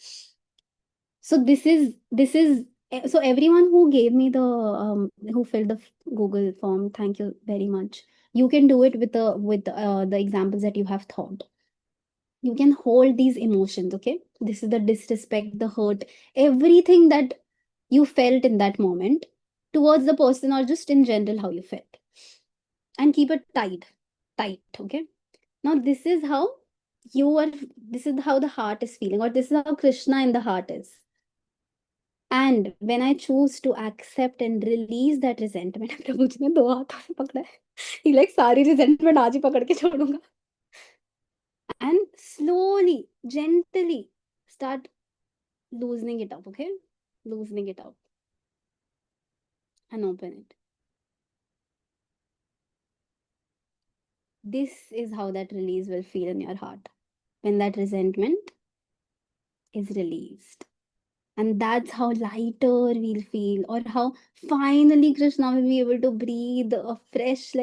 Speaker 1: So so everyone who gave me the who filled the Google form, thank you very much. You can do it with the examples that you have thought. You can hold these emotions, okay? This is the disrespect, the hurt, everything that you felt in that moment towards the person or just in general how you felt. And keep it tight, okay? Now this is how the heart is feeling, or this is how Krishna in the heart is. And when I choose to accept and release that resentment, प्रभु जी ने दो हाथों से पकड़ा है. He like सारी resentment आज ही पकड़ के छोड़ूंगा. And slowly, gently start loosening it up, okay? Loosening it up and open it. This is how that release will feel in your heart when that resentment is released. And that's how lighter we'll feel, or how finally Krishna will be able to breathe a fresh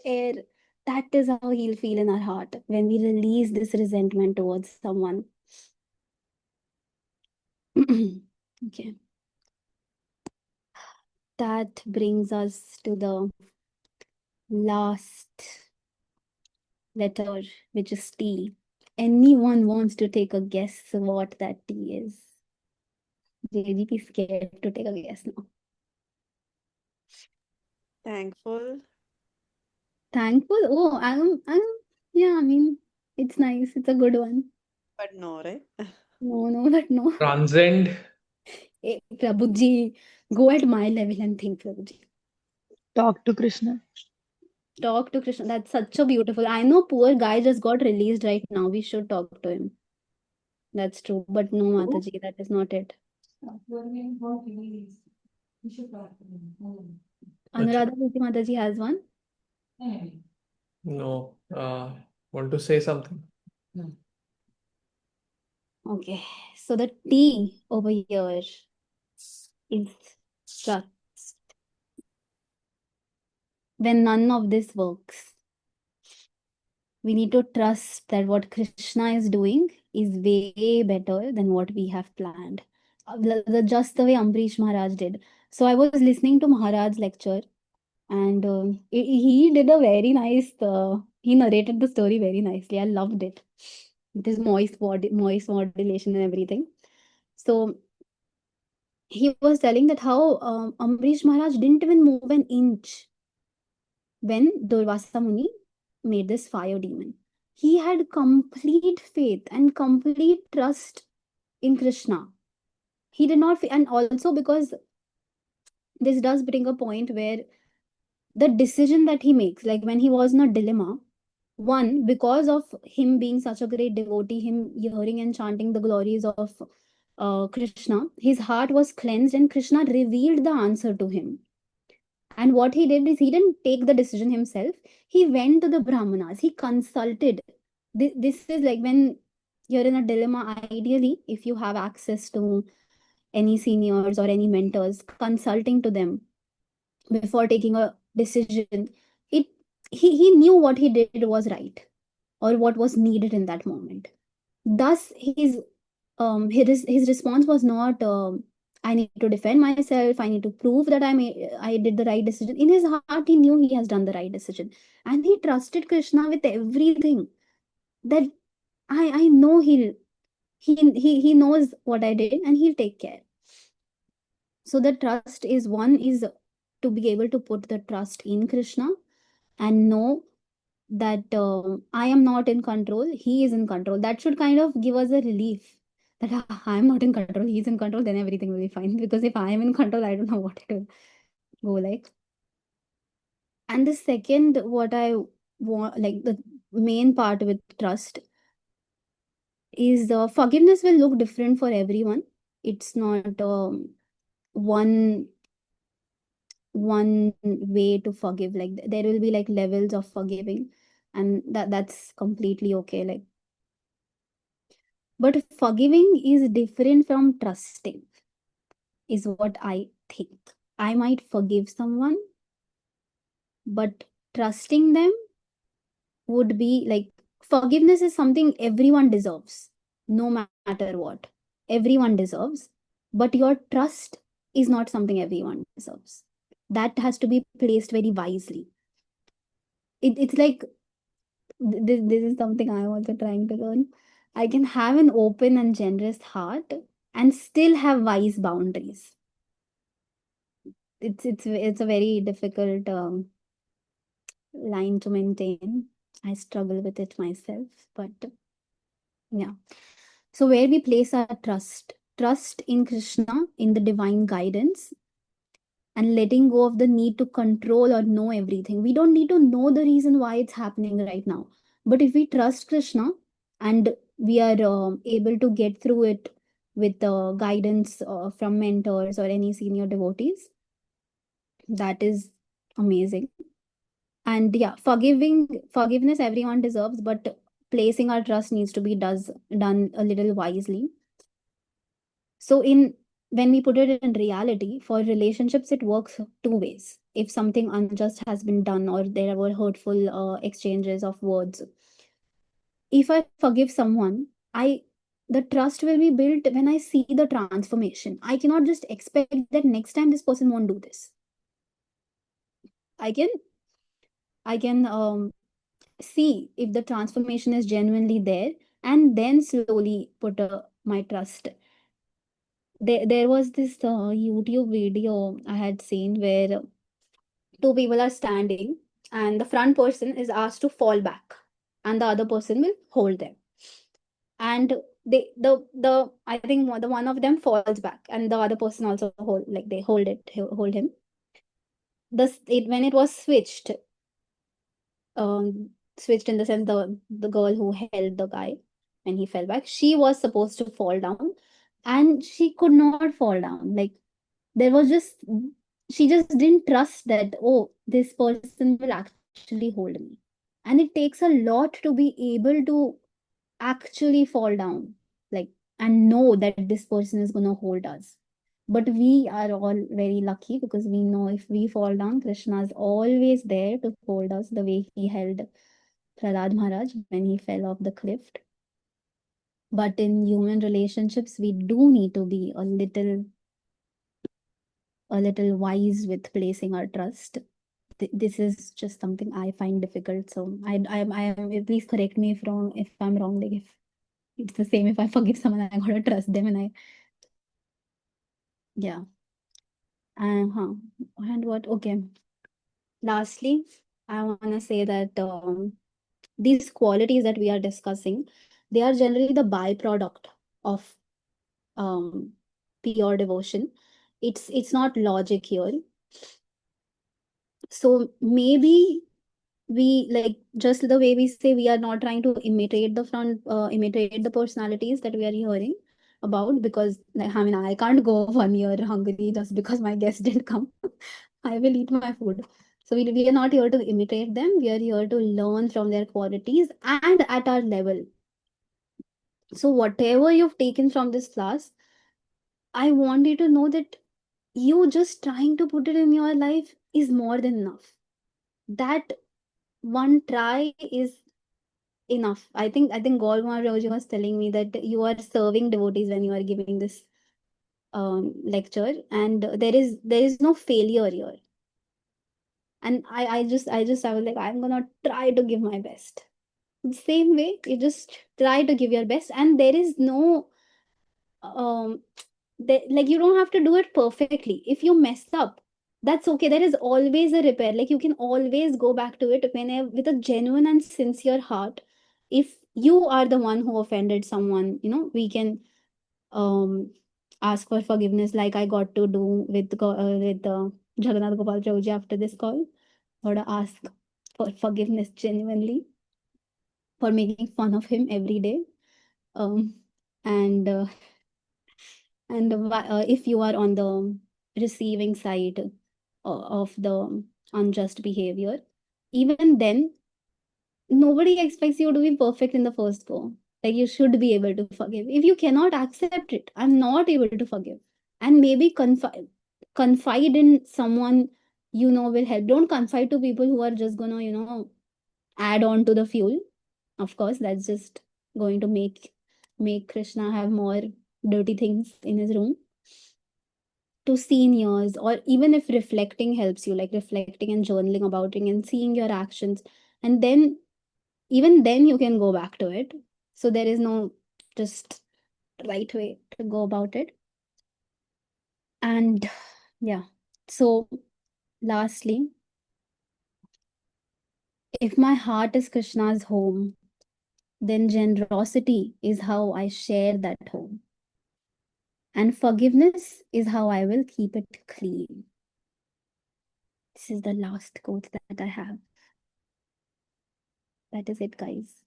Speaker 1: air. That is how he'll feel in our heart when we release this resentment towards someone. Okay. That brings us to the last letter, which is T. Anyone wants to take a guess what that T is? JGP is scared to take a guess now.
Speaker 10: Thankful.
Speaker 1: Thankful? Oh, yeah, I mean, it's nice. It's a good one.
Speaker 10: But no, right?
Speaker 1: No, but no.
Speaker 3: Transcend.
Speaker 1: Prabhuji, go at my level and think, Prabhuji.
Speaker 7: Talk to Krishna.
Speaker 1: Talk to Krishna. That's such a beautiful. I know poor guy just got released right now. We should talk to him. That's true. But no, Mataji, that is not it. Anuradha Priti Mataji has one.
Speaker 3: No. Want to say something?
Speaker 1: Okay. So the T over here is trust. When none of this works, we need to trust that what Krishna is doing is way better than what we have planned. Just the way Ambrish Maharaj did. So I was listening to Maharaj's lecture, and he did a very nice, he narrated the story very nicely. I loved it. This voice modulation and everything. So he was telling that how Ambrish Maharaj didn't even move an inch when Durvasa Muni made this fire demon. He had complete faith and complete trust in Krishna. He did not, and also because this does bring a point where the decision that he makes, like when he was in a dilemma, one, because of him being such a great devotee, him hearing and chanting the glories of Krishna, his heart was cleansed and Krishna revealed the answer to him. And what he did is he didn't take the decision himself. He went to the Brahmanas. He consulted. This is like when you're in a dilemma, ideally, if you have access to any seniors or any mentors, consulting to them before taking a decision. It he knew what he did was right or what was needed in that moment. Thus, his response was not I need to defend myself, I need to prove that I did the right decision. In his heart he knew he has done the right decision, and he trusted Krishna with everything, that I know he knows what I did and he'll take care. So the trust is one, is to be able to put the trust in Krishna and know that I am not in control, he is in control. That should kind of give us a relief that I'm not in control, he's in control, then everything will be fine. Because if I am in control, I don't know what it will go like. And the second, what I want, like the main part with trust, is forgiveness will look different for everyone. It's not one way to forgive. Like there will be like levels of forgiving, and that's completely okay. Like, but forgiving is different from trusting, is what I think. I might forgive someone, but trusting them would be like, forgiveness is something everyone deserves, no matter what. Everyone deserves, but your trust is not something everyone deserves. That has to be placed very wisely. It's like, this is something I'm also trying to learn. I can have an open and generous heart and still have wise boundaries. It's a very difficult line to maintain. I struggle with it myself, but yeah. So where we place our trust in Krishna, in the divine guidance, and letting go of the need to control or know everything. We don't need to know the reason why it's happening right now. But if we trust Krishna and we are able to get through it with guidance from mentors or any senior devotees, that is amazing. And yeah, forgiveness everyone deserves, but placing our trust needs to be done a little wisely. So when we put it in reality, for relationships, it works two ways. If something unjust has been done or there were hurtful exchanges of words, if I forgive someone, the trust will be built when I see the transformation. I cannot just expect that next time this person won't do this. I can see if the transformation is genuinely there, and then slowly put my trust. There was this YouTube video I had seen where two people are standing and the front person is asked to fall back and the other person will hold them. And the I think the one of them falls back and the other person also they hold him. When it was um switched in the sense, the girl who held the guy when he fell back, she was supposed to fall down and she could not fall down. Like, there was just she just didn't trust that, oh, this person will actually hold me. And it takes a lot to be able to actually fall down, like, and know that this person is going to hold us. But we are all very lucky because we know if we fall down, Krishna is always there to hold us the way he held Prahlad Maharaj when he fell off the cliff. But in human relationships, we do need to be a little wise with placing our trust. This is just something I find difficult. So please correct me if I'm wrong. Like, if it's the same, if I forgive someone, I gotta trust them, and yeah. And what? Okay. Lastly, I wanna say that these qualities that we are discussing, they are generally the byproduct of um pure devotion. It's not logic here. So maybe we, like, just the way we say, we are not trying to imitate the personalities that we are hearing about, because, like, I mean, I can't go 1 year hungry just because my guest didn't come. I will eat my food. So we are not here to imitate them. We are here to learn from their qualities and at our level. So whatever you've taken from this class, I want you to know that you just trying to put it in your life is more than enough. That one try is enough. I think Gaurav Roji was telling me that you are serving devotees when you are giving this lecture, and there is no failure here. And I was like, I'm gonna try to give my best. Same way, you just try to give your best, and there is no um like, you don't have to do it perfectly. If you mess up, that's okay. There is always a repair. Like, you can always go back to it whenever, with a genuine and sincere heart. If you are the one who offended someone, we can um ask for forgiveness, like I got to do with Jagannath Gopal Prabhuji after this call. Gotta ask for forgiveness genuinely for making fun of him every day. Um, and if you are on the receiving side of the unjust behavior, even then, nobody expects you to be perfect in the first go. Like, you should be able to forgive. If you cannot accept it, I'm not able to forgive, and maybe confide in someone will help. Don't confide to people who are just gonna add on to the fuel. Of course, that's just going to make Krishna have more dirty things in his room. To seniors, or even if reflecting helps you, like reflecting and journaling about it and seeing your actions, and then even then you can go back to it. So there is no just right way to go about it. And yeah, so lastly, if my heart is Krishna's home, then generosity is how I share that home, and forgiveness is how I will keep it clean. This is the last quote that I have. That is it, guys.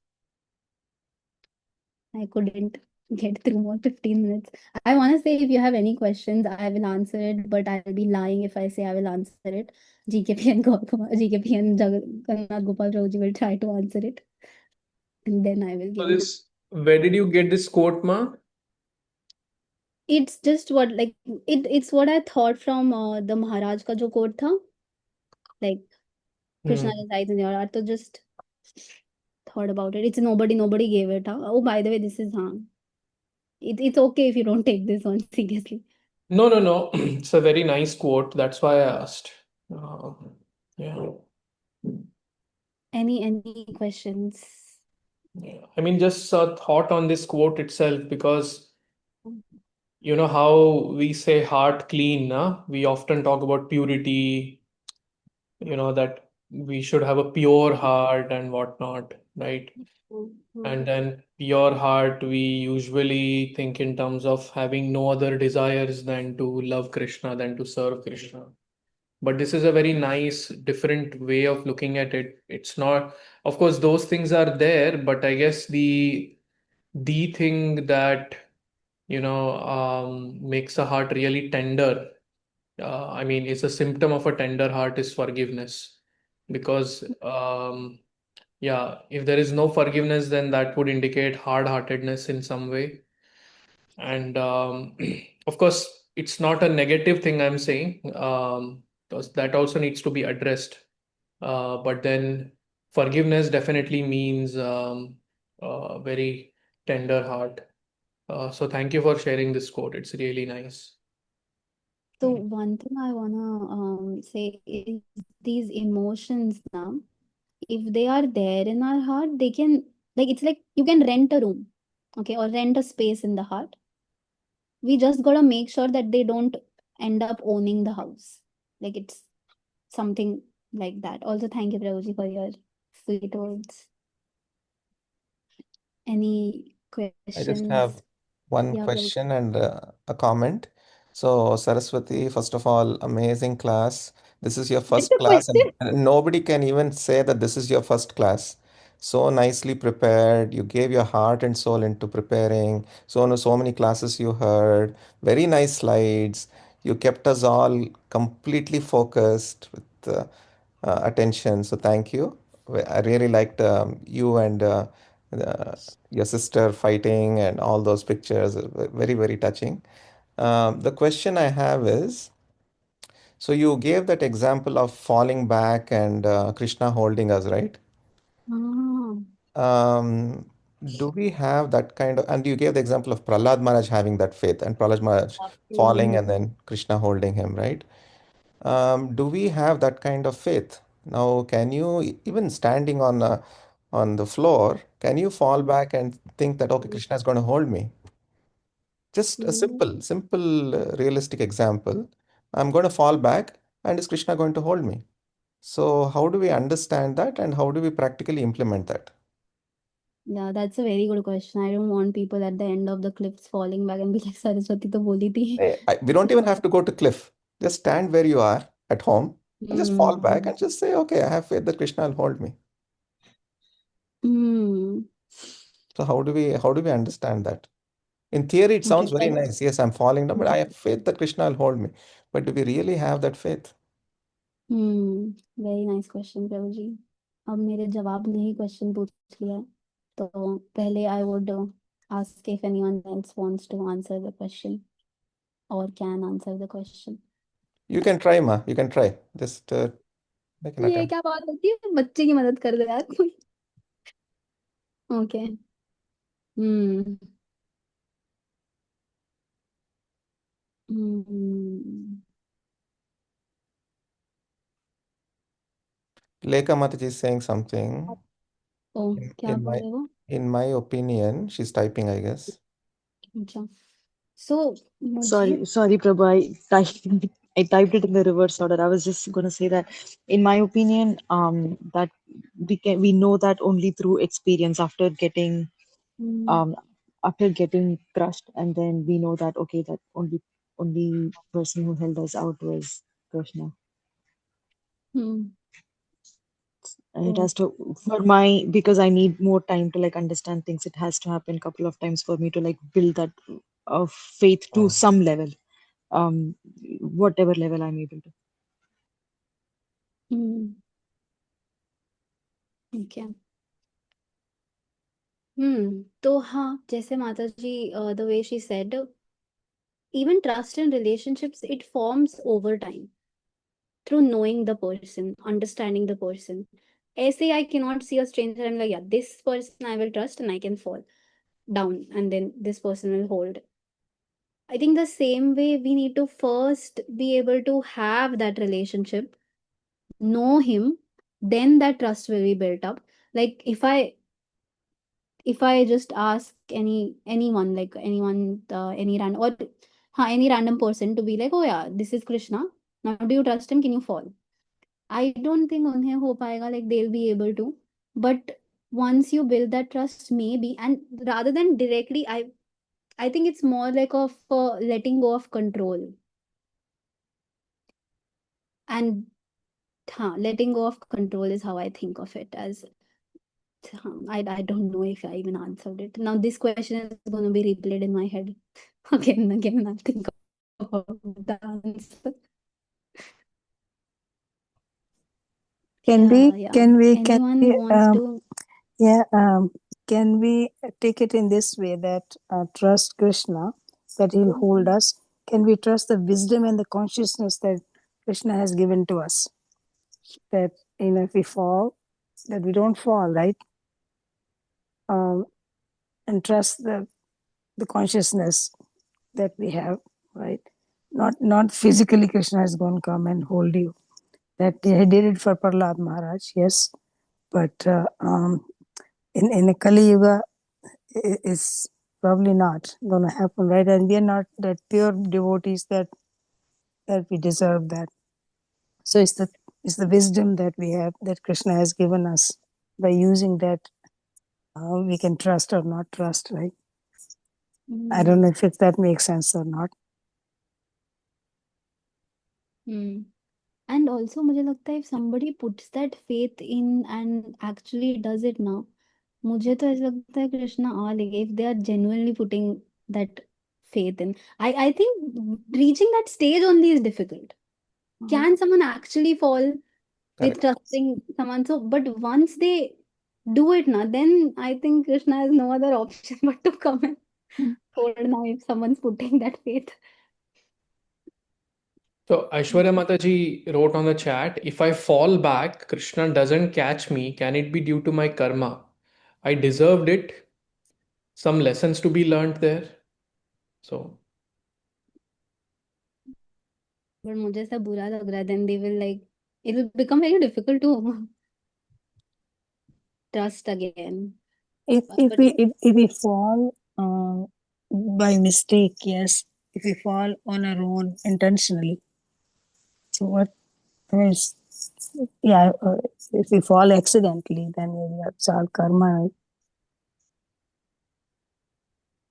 Speaker 1: I couldn't get through more 15 minutes. I want to say if you have any questions, I will answer it, but I'll be lying if I say I will answer it. GKPN GKPN Jagannath Gopal Rauji will try to answer it, and then I will
Speaker 3: So
Speaker 1: give you.
Speaker 3: this, where did you get this quote, Ma?
Speaker 1: It's just what like it's what I thought from the Maharaj ka jo quote tha, like Krishna
Speaker 3: Hmm.
Speaker 1: resides in your heart. So just thought about it. It's nobody gave it. Huh? Oh, by the way, this is it's okay if you don't take this one seriously.
Speaker 3: No, no, no. It's a very nice quote. That's why I asked. Uh, yeah.
Speaker 1: Any questions?
Speaker 3: Yeah. I mean, just a thought on this quote itself, because you know how we say heart clean, nah? We often talk about purity, that we should have a pure heart and whatnot, right? And then pure heart, we usually think in terms of having no other desires than to love Krishna, than to serve Krishna. But this is a very nice, different way of looking at it. It's not, of course, those things are there, but I guess the thing that makes a heart really tender, I mean, it's a symptom of a tender heart is forgiveness. Because yeah, if there is no forgiveness, then that would indicate hard-heartedness in some way. And of course, it's not a negative thing I'm saying, because that also needs to be addressed. But then forgiveness definitely means a very tender heart. So thank you for sharing this quote. It's really nice.
Speaker 1: So one thing I wanna say is these emotions now, if they are there in our heart, they can like it's like you can rent a room, okay, or rent a space in the heart. We just gotta make sure that they don't end up owning the house. Like it's something like that. Also, thank you, Prabhuji, for your sweet words. Any
Speaker 2: I just have
Speaker 1: questions?
Speaker 2: one
Speaker 1: Yeah, Prabhuji.
Speaker 2: question and a comment. So, Saraswati, first of all, amazing class. This is your
Speaker 1: That's
Speaker 2: first
Speaker 1: the
Speaker 2: class, and
Speaker 1: question.
Speaker 2: nobody can even say that this is your first class. So nicely prepared. You gave your heart and soul into preparing. So many classes you heard. Very nice slides. You kept us all completely focused with attention. So thank you. I really liked you and uh, your sister fighting and all those pictures. Very, very touching. The question I have is, so you gave that example of falling back and Krishna holding us, right?
Speaker 1: Ah,
Speaker 2: Um, do we have that kind of, and you gave the example of Prahlad Maharaj having that faith and Prahlad Maharaj falling and
Speaker 1: mm,
Speaker 2: then Krishna holding him, right? Do we have that kind of faith? Now, can you, even standing on the floor, can you fall back and think that, okay, Krishna is going to hold me? Just a
Speaker 1: mm,
Speaker 2: simple, realistic example. I'm going to fall back, and is Krishna going to hold me? So, how do we understand that, and how do we practically implement that?
Speaker 1: yeah, that's a very good question. I don't want people at the end of the cliffs falling back and be like, Saraswati to boli thi.
Speaker 2: We don't even have to go to cliff. Just stand where you are at home and just fall back
Speaker 1: Mm,
Speaker 2: and just say, okay, I have faith that Krishna will hold me.
Speaker 1: mm.
Speaker 2: So, how do we understand that? In theory, it
Speaker 1: Okay,
Speaker 2: sounds very nice. Yes, I'm falling down, but I have faith that Krishna will hold me. But do we really have that faith?
Speaker 1: Very nice question Prabhu ji. अब मेरे जवाब ने ही question पूछ लिया है. तो पहले I would ask if anyone else wants to answer the question or can answer the question.
Speaker 2: You can try, Ma. You can try. Just make an
Speaker 1: ये
Speaker 2: attempt.
Speaker 1: क्या बात होती है, बच्चे की मदद कर दो यार कोई. Okay. Hmm. Hmm.
Speaker 2: Lekha Mataji is saying something.
Speaker 1: ओ,
Speaker 2: In,
Speaker 1: क्या
Speaker 2: in
Speaker 1: बोल
Speaker 2: my
Speaker 1: रहे हो?
Speaker 2: in my opinion, she's typing, I guess.
Speaker 1: अच्छा. So मुझे
Speaker 7: Sorry, Prabhu. I typed it in the reverse order. I was just gonna say that, in my opinion, that we know that only through experience,
Speaker 1: hmm,
Speaker 7: um after getting crushed, and then we know that, okay, that only person who held us out was Krishna.
Speaker 1: Hmm.
Speaker 7: And it
Speaker 1: Oh.
Speaker 7: has to, because I need more time to like understand things, it has to happen a couple of times for me to like build that faith to some level, um, whatever level I'm able to.
Speaker 1: Hmm. Okay. तो हाँ, जैसे माता जी, the way she said, even trust in relationships, it forms over time through knowing the person, understanding the person. ऐसे I cannot see a stranger. I'm like, yeah, this person I will trust and I can fall down, and then this person will hold. I think the same way we need to first be able to have that relationship, know him, then that trust will be built up. Like if I just ask anyone, like anyone, any random person to be like, oh yeah, this is Krishna. Now do you trust him? Can you fall? I don't think उन्हें हो पाएगा, like they'll be able to. But once you build that trust, maybe, and rather than directly, I think it's more like of letting go of control. And letting go of control is how I think of it as. I don't know if I even answered it. Now this question is going to be replayed in my head again and again. I'll think about the answer.
Speaker 6: Can we,
Speaker 1: Yeah.
Speaker 6: can we,
Speaker 1: Anyone wants to?
Speaker 6: yeah, can we take it in this way that trust Krishna, that he'll hold us? Can we trust the wisdom and the consciousness that Krishna has given to us? That, if we fall, that we don't fall, right? And trust the consciousness that we have, right? Not physically Krishna is going to come and hold you. That he did it for Prahlad Maharaj, yes. But in the Kali Yuga, it's probably not going to happen, right? And we are not that pure devotees that we deserve that. So it's the wisdom that we have, that Krishna has given us. By using that, we can trust or not trust, right? I don't know if that makes sense or not.
Speaker 1: And also मुझे लगता है if somebody puts that faith in and actually does it now, मुझे तो ऐसा लगता है कृष्णा आ लेंगे if they are genuinely putting that faith in. I think reaching that stage only is difficult. Can someone actually fall with
Speaker 2: Correct.
Speaker 1: trusting someone? So, but once they do it now, then I think Krishna has no other option but to come and hold now if someone's putting that faith.
Speaker 3: So Aishwarya Mataji wrote on the chat, if I fall back, Krishna doesn't catch me, can it be due to my karma? I deserved it. Some lessons to be learned there. So
Speaker 1: But मुझे ऐसा बुरा लग रहा है, then they will like, it will become very difficult to trust again.
Speaker 6: If
Speaker 1: But
Speaker 6: we fall by mistake, yes. If we fall on our own intentionally, so what is, yeah, if we fall accidentally, then maybe it's our karma, right?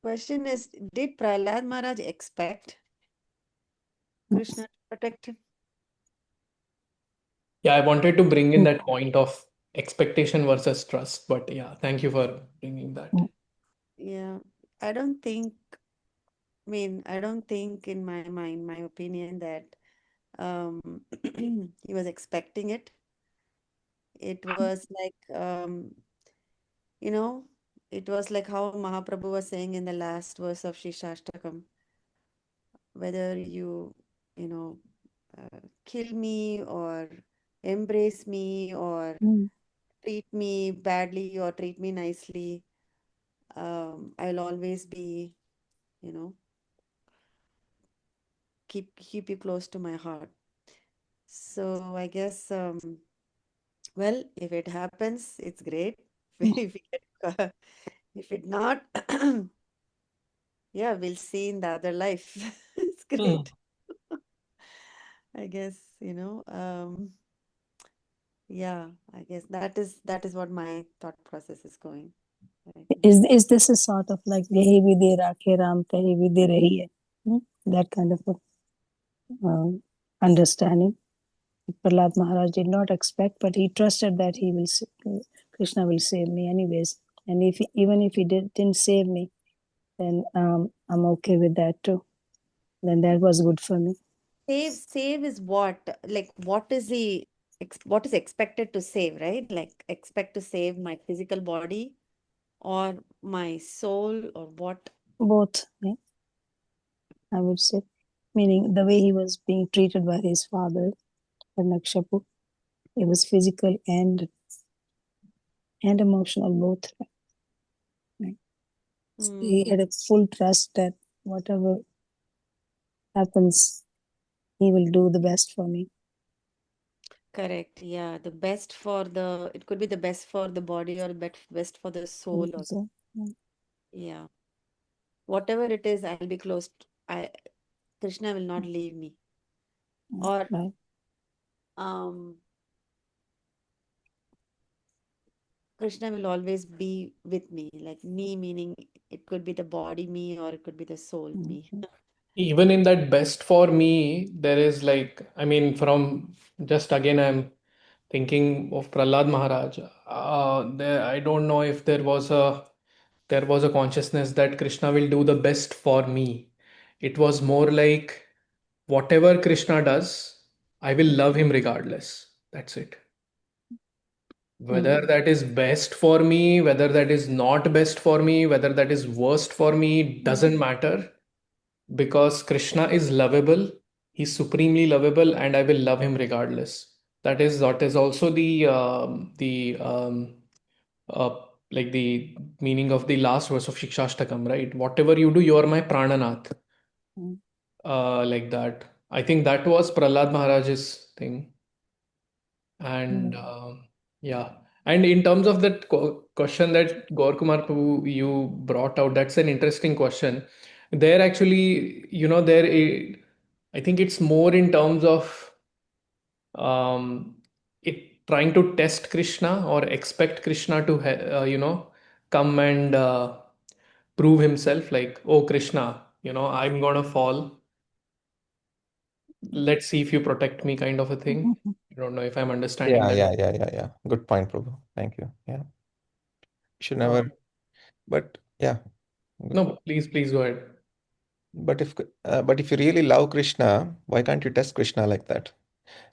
Speaker 10: Question is, did Prahlad Maharaj expect Krishna to protect him?
Speaker 3: yeah, I wanted to bring in that point of expectation versus trust, but yeah, thank you for bringing that.
Speaker 10: Yeah, I don't think, I don't think in my mind, my opinion, that he was expecting it. It was like, you know, it was like how Mahaprabhu was saying in the last verse of Shishashtakam, whether you know, kill me or embrace me or treat me badly or treat me nicely, I'll always be, you know, keep you close to my heart. So I guess, well, if it happens, it's great. If we get, if it not, yeah, we'll see in the other life. It's great. I guess, yeah, I guess that is what my thought process is going right now.
Speaker 6: Is this a sort of like "Yahi vidhe rakhe Ram kahi vidhe rahiye," that kind of a, understanding? Prahlad Maharaj did not expect, but he trusted that Krishna will save me anyways. And even if he didn't save me, then I'm okay with that too. Then that was good for me.
Speaker 10: Save is what? Like, what is expected to save, right? Like, expect to save my physical body or my soul or what?
Speaker 6: Both, yeah, I would say. Meaning the way he was being treated by his father, Nakshapu, it was physical and emotional both. Right? He had a full trust that whatever happens, he will do the best for me.
Speaker 10: Correct. Yeah. It could be the best for the body or best for the soul or,
Speaker 6: So,
Speaker 10: yeah. Whatever it is, I'll be close. Krishna will not leave me. Or,
Speaker 6: right.
Speaker 10: um, Krishna will always be with me. Like me, meaning it could be the body me or it could be the soul me.
Speaker 3: Even in that best for me, there is like, I mean, from just again, I'm thinking of Prahlad Maharaj. I don't know if there was a consciousness that Krishna will do the best for me. It was more like whatever Krishna does, I will love him regardless. That's it. Whether that is best for me, whether that is not best for me, whether that is worst for me, doesn't matter because Krishna is lovable. He's supremely lovable, and I will love him regardless. That is also uh, like the meaning of the last verse of Shikshashtakam, right? Whatever you do, you are my prananath. Like that. I think that was Prahlad Maharaj's thing. And yeah. And in terms of that question that Gaur Kumar Prabhu you brought out, that's an interesting question. There actually, I think it's more in terms of um, it trying to test Krishna or expect Krishna to, come and prove himself like, oh, Krishna, I'm gonna fall. Let's see if you protect me, kind of a thing. I don't know if I'm understanding that.
Speaker 2: Yeah. Good point, Prabhu. Thank you. Yeah. Should
Speaker 3: Uh,
Speaker 2: never, but yeah.
Speaker 3: no, please go ahead.
Speaker 2: But if you really love Krishna, why can't you test Krishna like that?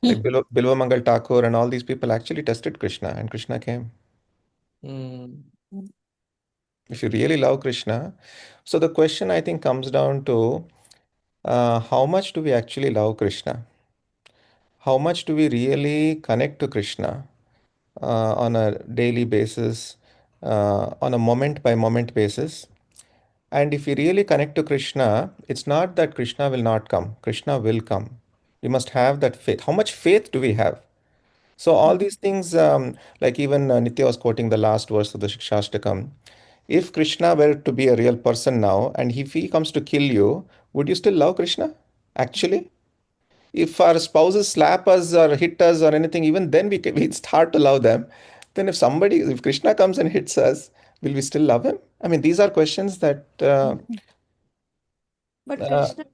Speaker 2: Like Bilva Mangal Thakur and all these people actually tested Krishna, and Krishna came.
Speaker 3: Mm.
Speaker 2: If you really love Krishna, so the question I think comes down to how much do we actually love Krishna? How much do we really connect to Krishna on a daily basis, on a moment by moment basis? And if we really connect to Krishna, it's not that Krishna will not come. Krishna will come. We must have that faith. How much faith do we have? So all these things, like even Nitya was quoting the last verse of the Shikshashtakam. If Krishna were to be a real person now, and if he comes to kill you, would you still love Krishna? Actually, if our spouses slap us or hit us or anything, even then it's hard to love them. Then if Krishna comes and hits us, will we still love him? I mean, these are questions that
Speaker 10: But
Speaker 2: uh,
Speaker 10: Krishna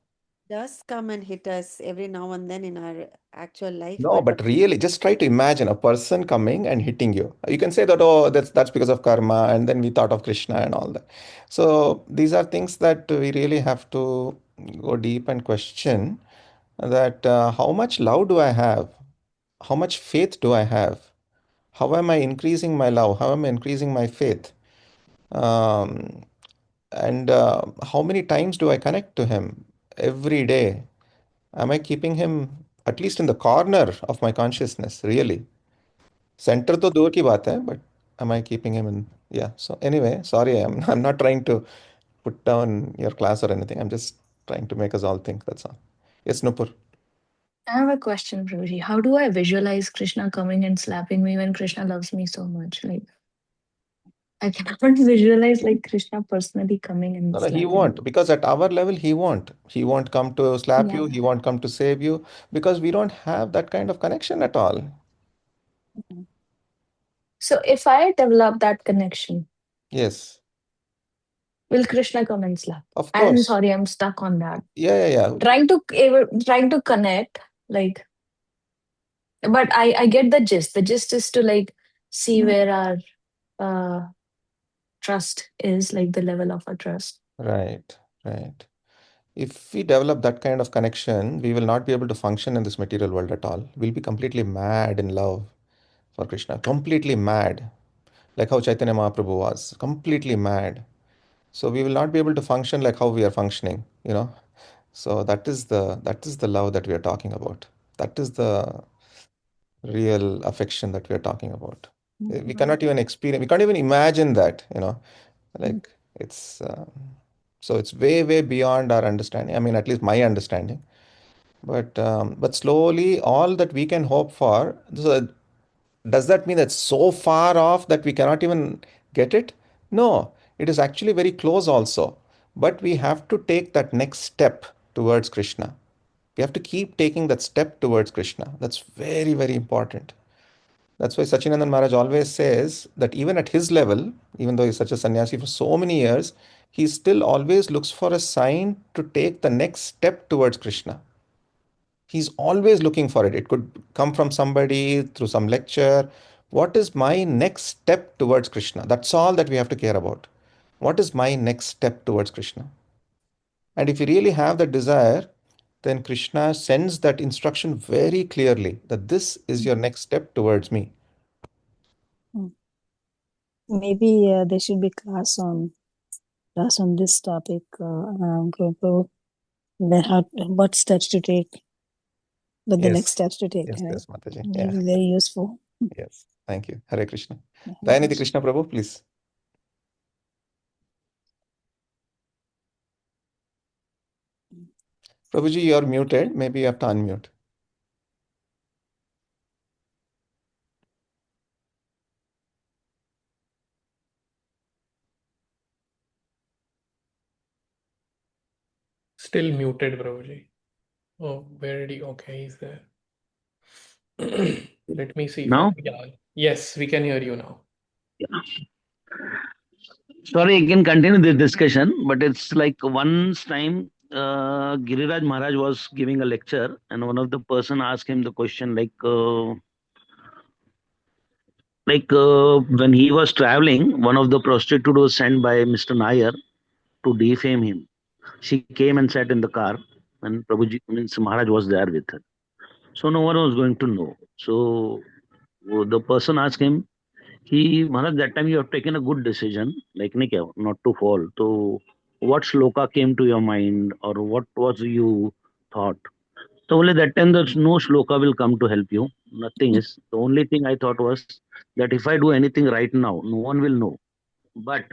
Speaker 10: does come and hit us every now and then in our actual life.
Speaker 2: no,
Speaker 10: But
Speaker 2: but really, just try to imagine a person coming and hitting you. You can say that, oh, that's because of karma, and then we thought of Krishna and all that. So these are things that we really have to go deep and question that how much love do I have? How much faith do I have? How am I increasing my love? How am I increasing my faith? Um, and how many times do I connect to him every day? Am I keeping him at least in the corner of my consciousness, really? Center तो दूर की बात है, but am I keeping him in? Yeah. So anyway, sorry, I'm not trying to put down your class or anything. I'm just trying to make us all think. That's all. Yes, Nupur.
Speaker 9: I have a question, Prabhuji. How do I visualize Krishna coming and slapping me when Krishna loves me so much? Like, I cannot visualize like Krishna personally coming
Speaker 2: No,
Speaker 9: and
Speaker 2: no, he
Speaker 9: slapping me.
Speaker 2: won't because at our level he won't. He won't come to slap
Speaker 9: Yeah.
Speaker 2: you. He won't come to save you because we don't have that kind of connection at all.
Speaker 9: So if I develop that connection,
Speaker 2: Yes,
Speaker 9: will Krishna come and slap?
Speaker 2: of
Speaker 9: I'm
Speaker 2: course.
Speaker 9: sorry, I'm stuck on that.
Speaker 2: Yeah.
Speaker 9: Trying to connect, like But I get the gist. The gist is to like see where our uh, trust is, like the level of our trust.
Speaker 2: Right, right. If we develop that kind of connection, we will not be able to function in this material world at all. We'll be completely mad in love for Krishna, completely mad, like how Chaitanya Mahaprabhu was, completely mad. So we will not be able to function like how we are functioning, you know. So that is the love that we are talking about. That is the real affection that we are talking about. We cannot even experience, we can't even imagine that, you know, like it's so it's way, way beyond our understanding. I mean, at least my understanding. But slowly, all that we can hope for. So does that mean that's so far off that we cannot even get it? No, it is actually very close also. But we have to take that next step towards Krishna. We have to keep taking that step towards Krishna. That's very, very important. That's why Sachinandan Maharaj always says that even at his level, even though he's such a sannyasi for so many years, he still always looks for a sign to take the next step towards Krishna. He's always looking for it. It could come from somebody through some lecture. What is my next step towards Krishna? That's all that we have to care about. What is my next step towards Krishna? And if you really have that desire, then Krishna sends that instruction very clearly that this is your next step towards me.
Speaker 6: Maybe there should be class on this topic, Guru, what steps to take, what the next
Speaker 2: Yes,
Speaker 6: steps to take,
Speaker 2: yes,
Speaker 6: right?
Speaker 2: yes, Mataji. Yeah,
Speaker 6: Maybe very useful.
Speaker 2: yes. Thank you. Hare Krishna.
Speaker 6: Yeah,
Speaker 2: Dayanidhi Krishna Prabhu, please. Prabhuji, you are muted. Maybe you have to unmute.
Speaker 3: Still muted, Prabhuji. Oh, where did he? Okay, he's there. Let me see if I.
Speaker 11: Now?
Speaker 3: Yeah. Yes, we can hear you now.
Speaker 11: Yeah. Sorry, I can continue this discussion, but it's like once time Giriraj Maharaj was giving a lecture, and one of the person asked him the question when he was traveling, one of the prostitute was sent by Mr. Nair to defame him. She came and sat in the car, and Prabhuji means Maharaj was there with her. So no one was going to know. So the person asked him, he Maharaj, that time you have taken a good decision, like नहीं क्या, not to fall. So what shloka came to your mind, or what was you thought? So only that time there's no shloka will come to help you. Nothing is. The only thing I thought was that if I do anything right now, no one will know. But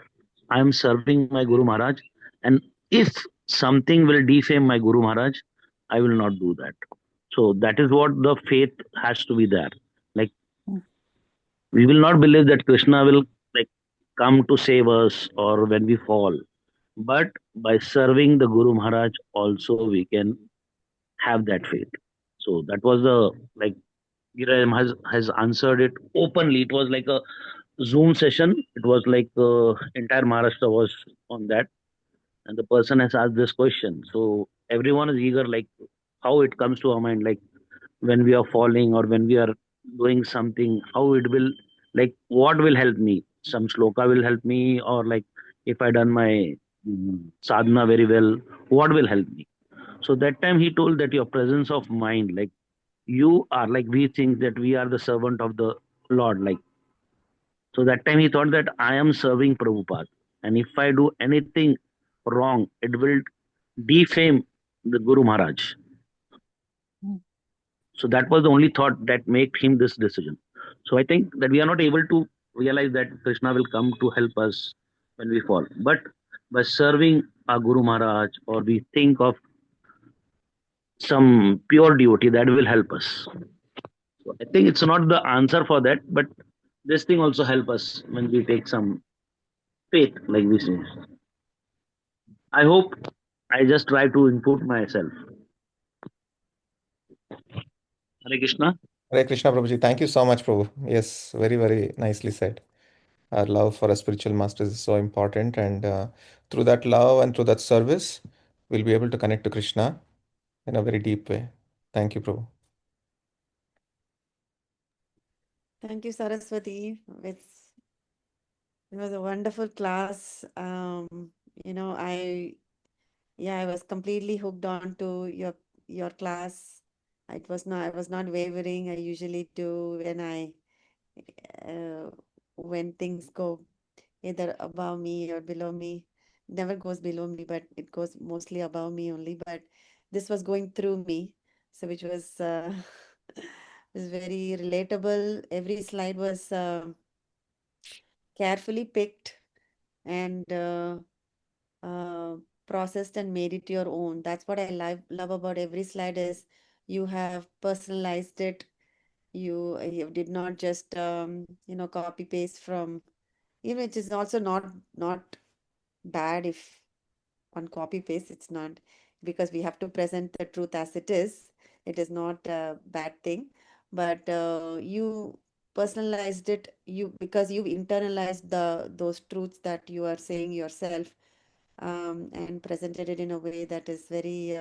Speaker 11: I am serving my Guru Maharaj, and if something will defame my Guru Maharaj, I will not do that. So that is what the faith has to be there. Like we will not believe that Krishna will like come to save us or when we fall. But by serving the Guru Maharaj, also we can have that faith. So that was the like Giram has answered it openly. It was like a Zoom session. It was like entire Maharashtra was on that, and the person has asked this question. So everyone is eager, like how it comes to our mind, like when we are falling or when we are doing something, how it will, like what will help me? Some shloka will help me, or like if I done my sadhana very well, what will help me? So that time he told that your presence of mind, like you are, like we think that we are the servant of the Lord, like so that time he thought that I am serving Prabhupada, and if I do anything wrong, it will defame the Guru Maharaj. So that was the only thought that made him this decision. So I think that we are not able to realize that Krishna will come to help us when we fall. But by serving our Guru Maharaj, or we think of some pure devotee, that will help us. So I think it's not the answer for that, but this thing also help us when we take some faith, like we say. I hope I just try to input myself. Hare Krishna.
Speaker 2: Hare Krishna Prabhuji. Thank you so much, Prabhu. Yes, very, very nicely said. Our love for our spiritual masters is so important, and through that love and through that service, we'll be able to connect to Krishna in a very deep way. Thank you, Prabhu.
Speaker 10: Thank you, Saraswati. It was a wonderful class. I was completely hooked on to your class. I was not wavering. I usually do uh, when things go either above me or below me. Never goes below me, but it goes mostly above me only. But this was going through me, so which was was very relatable. Every slide was carefully picked and uh, processed and made it your own. That's what I love about every slide is you have personalized it. You did not just copy paste from, it is also not bad if on copy paste. It's not, because we have to present the truth as it is. It is not a bad thing, but you personalized it, you because you internalized those truths that you are saying yourself, and presented it in a way that is very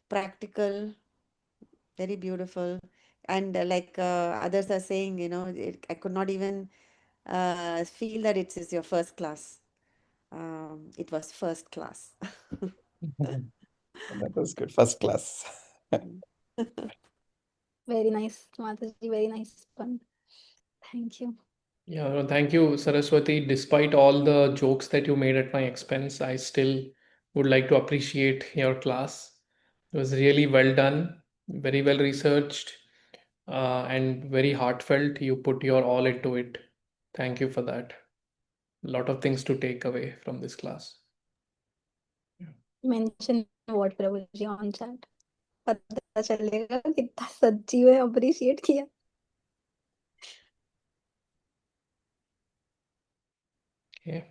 Speaker 10: practical, very beautiful. And like others are saying, I could not even feel that it is your first class. It was first class.
Speaker 2: That was good. First class.
Speaker 10: Mm.
Speaker 1: Very nice, Mataji. Very nice fun. Thank you.
Speaker 3: Yeah, no, thank you, Saraswati. Despite all the jokes that you made at my expense, I still would like to appreciate your class. It was really well done, very well researched, and very heartfelt. You put your all into it. Thank you for that. A lot of things to take away from this class.
Speaker 1: Mention what Prabhuji on chat. पता चलेगा कितना सच्ची में appreciate किया.
Speaker 3: Okay.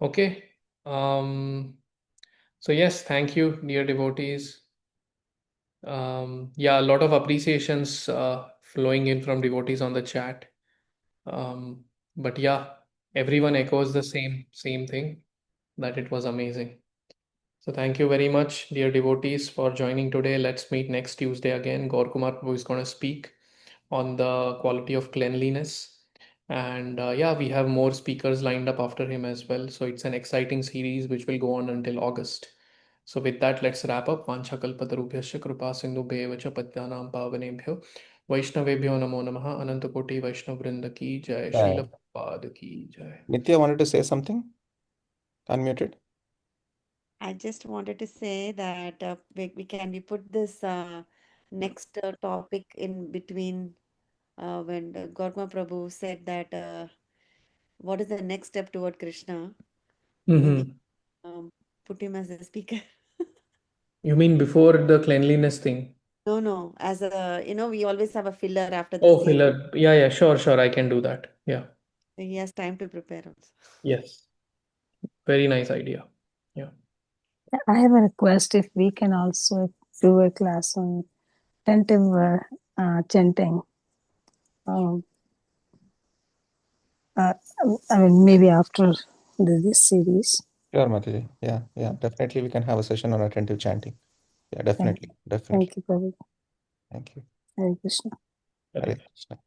Speaker 3: Okay. So yes, thank you, dear devotees. Yeah, a lot of appreciations flowing in from devotees on the chat. But yeah, everyone echoes the same thing, that it was amazing. So thank you very much, dear devotees, for joining today. Let's meet next Tuesday again. Gaur Kumar Prabhu is going to speak on the quality of cleanliness. And yeah, we have more speakers lined up after him as well. So it's an exciting series which will go on until August. So with that, let's wrap up. Vanchakalpatarubhyascha kripa sindhubheva cha patyanam pavanebhyo Vaishnavebhyo namo namaha Anantakoti Vaishnav Vrinda ki jai
Speaker 2: Yeah.
Speaker 3: Srila Prabhupada ki jai.
Speaker 2: Nitya wanted to say something. Unmuted.
Speaker 10: I just wanted to say that we put this next topic in between when Gautama Prabhu said that what is the next step toward Krishna? Maybe
Speaker 3: Mm-hmm.
Speaker 10: put him as a speaker.
Speaker 3: You mean before the cleanliness thing?
Speaker 10: No, no. As a, we always have a filler after the
Speaker 3: Oh,
Speaker 10: series.
Speaker 3: filler. Yeah, yeah, sure. I can do that. Yeah.
Speaker 10: He has time to prepare also.
Speaker 3: Yes. Very nice idea. Yeah.
Speaker 6: I have a request if we can also do a class on attentive chanting. Um, uh, I mean, maybe after this series.
Speaker 2: Sure, Mataji. Yeah. Definitely we can have a session on attentive chanting. Yeah,
Speaker 6: Thank,
Speaker 2: definitely.
Speaker 6: thank you, Prabhu.
Speaker 2: Thank you.
Speaker 6: Hare Krishna.
Speaker 2: Hare Krishna.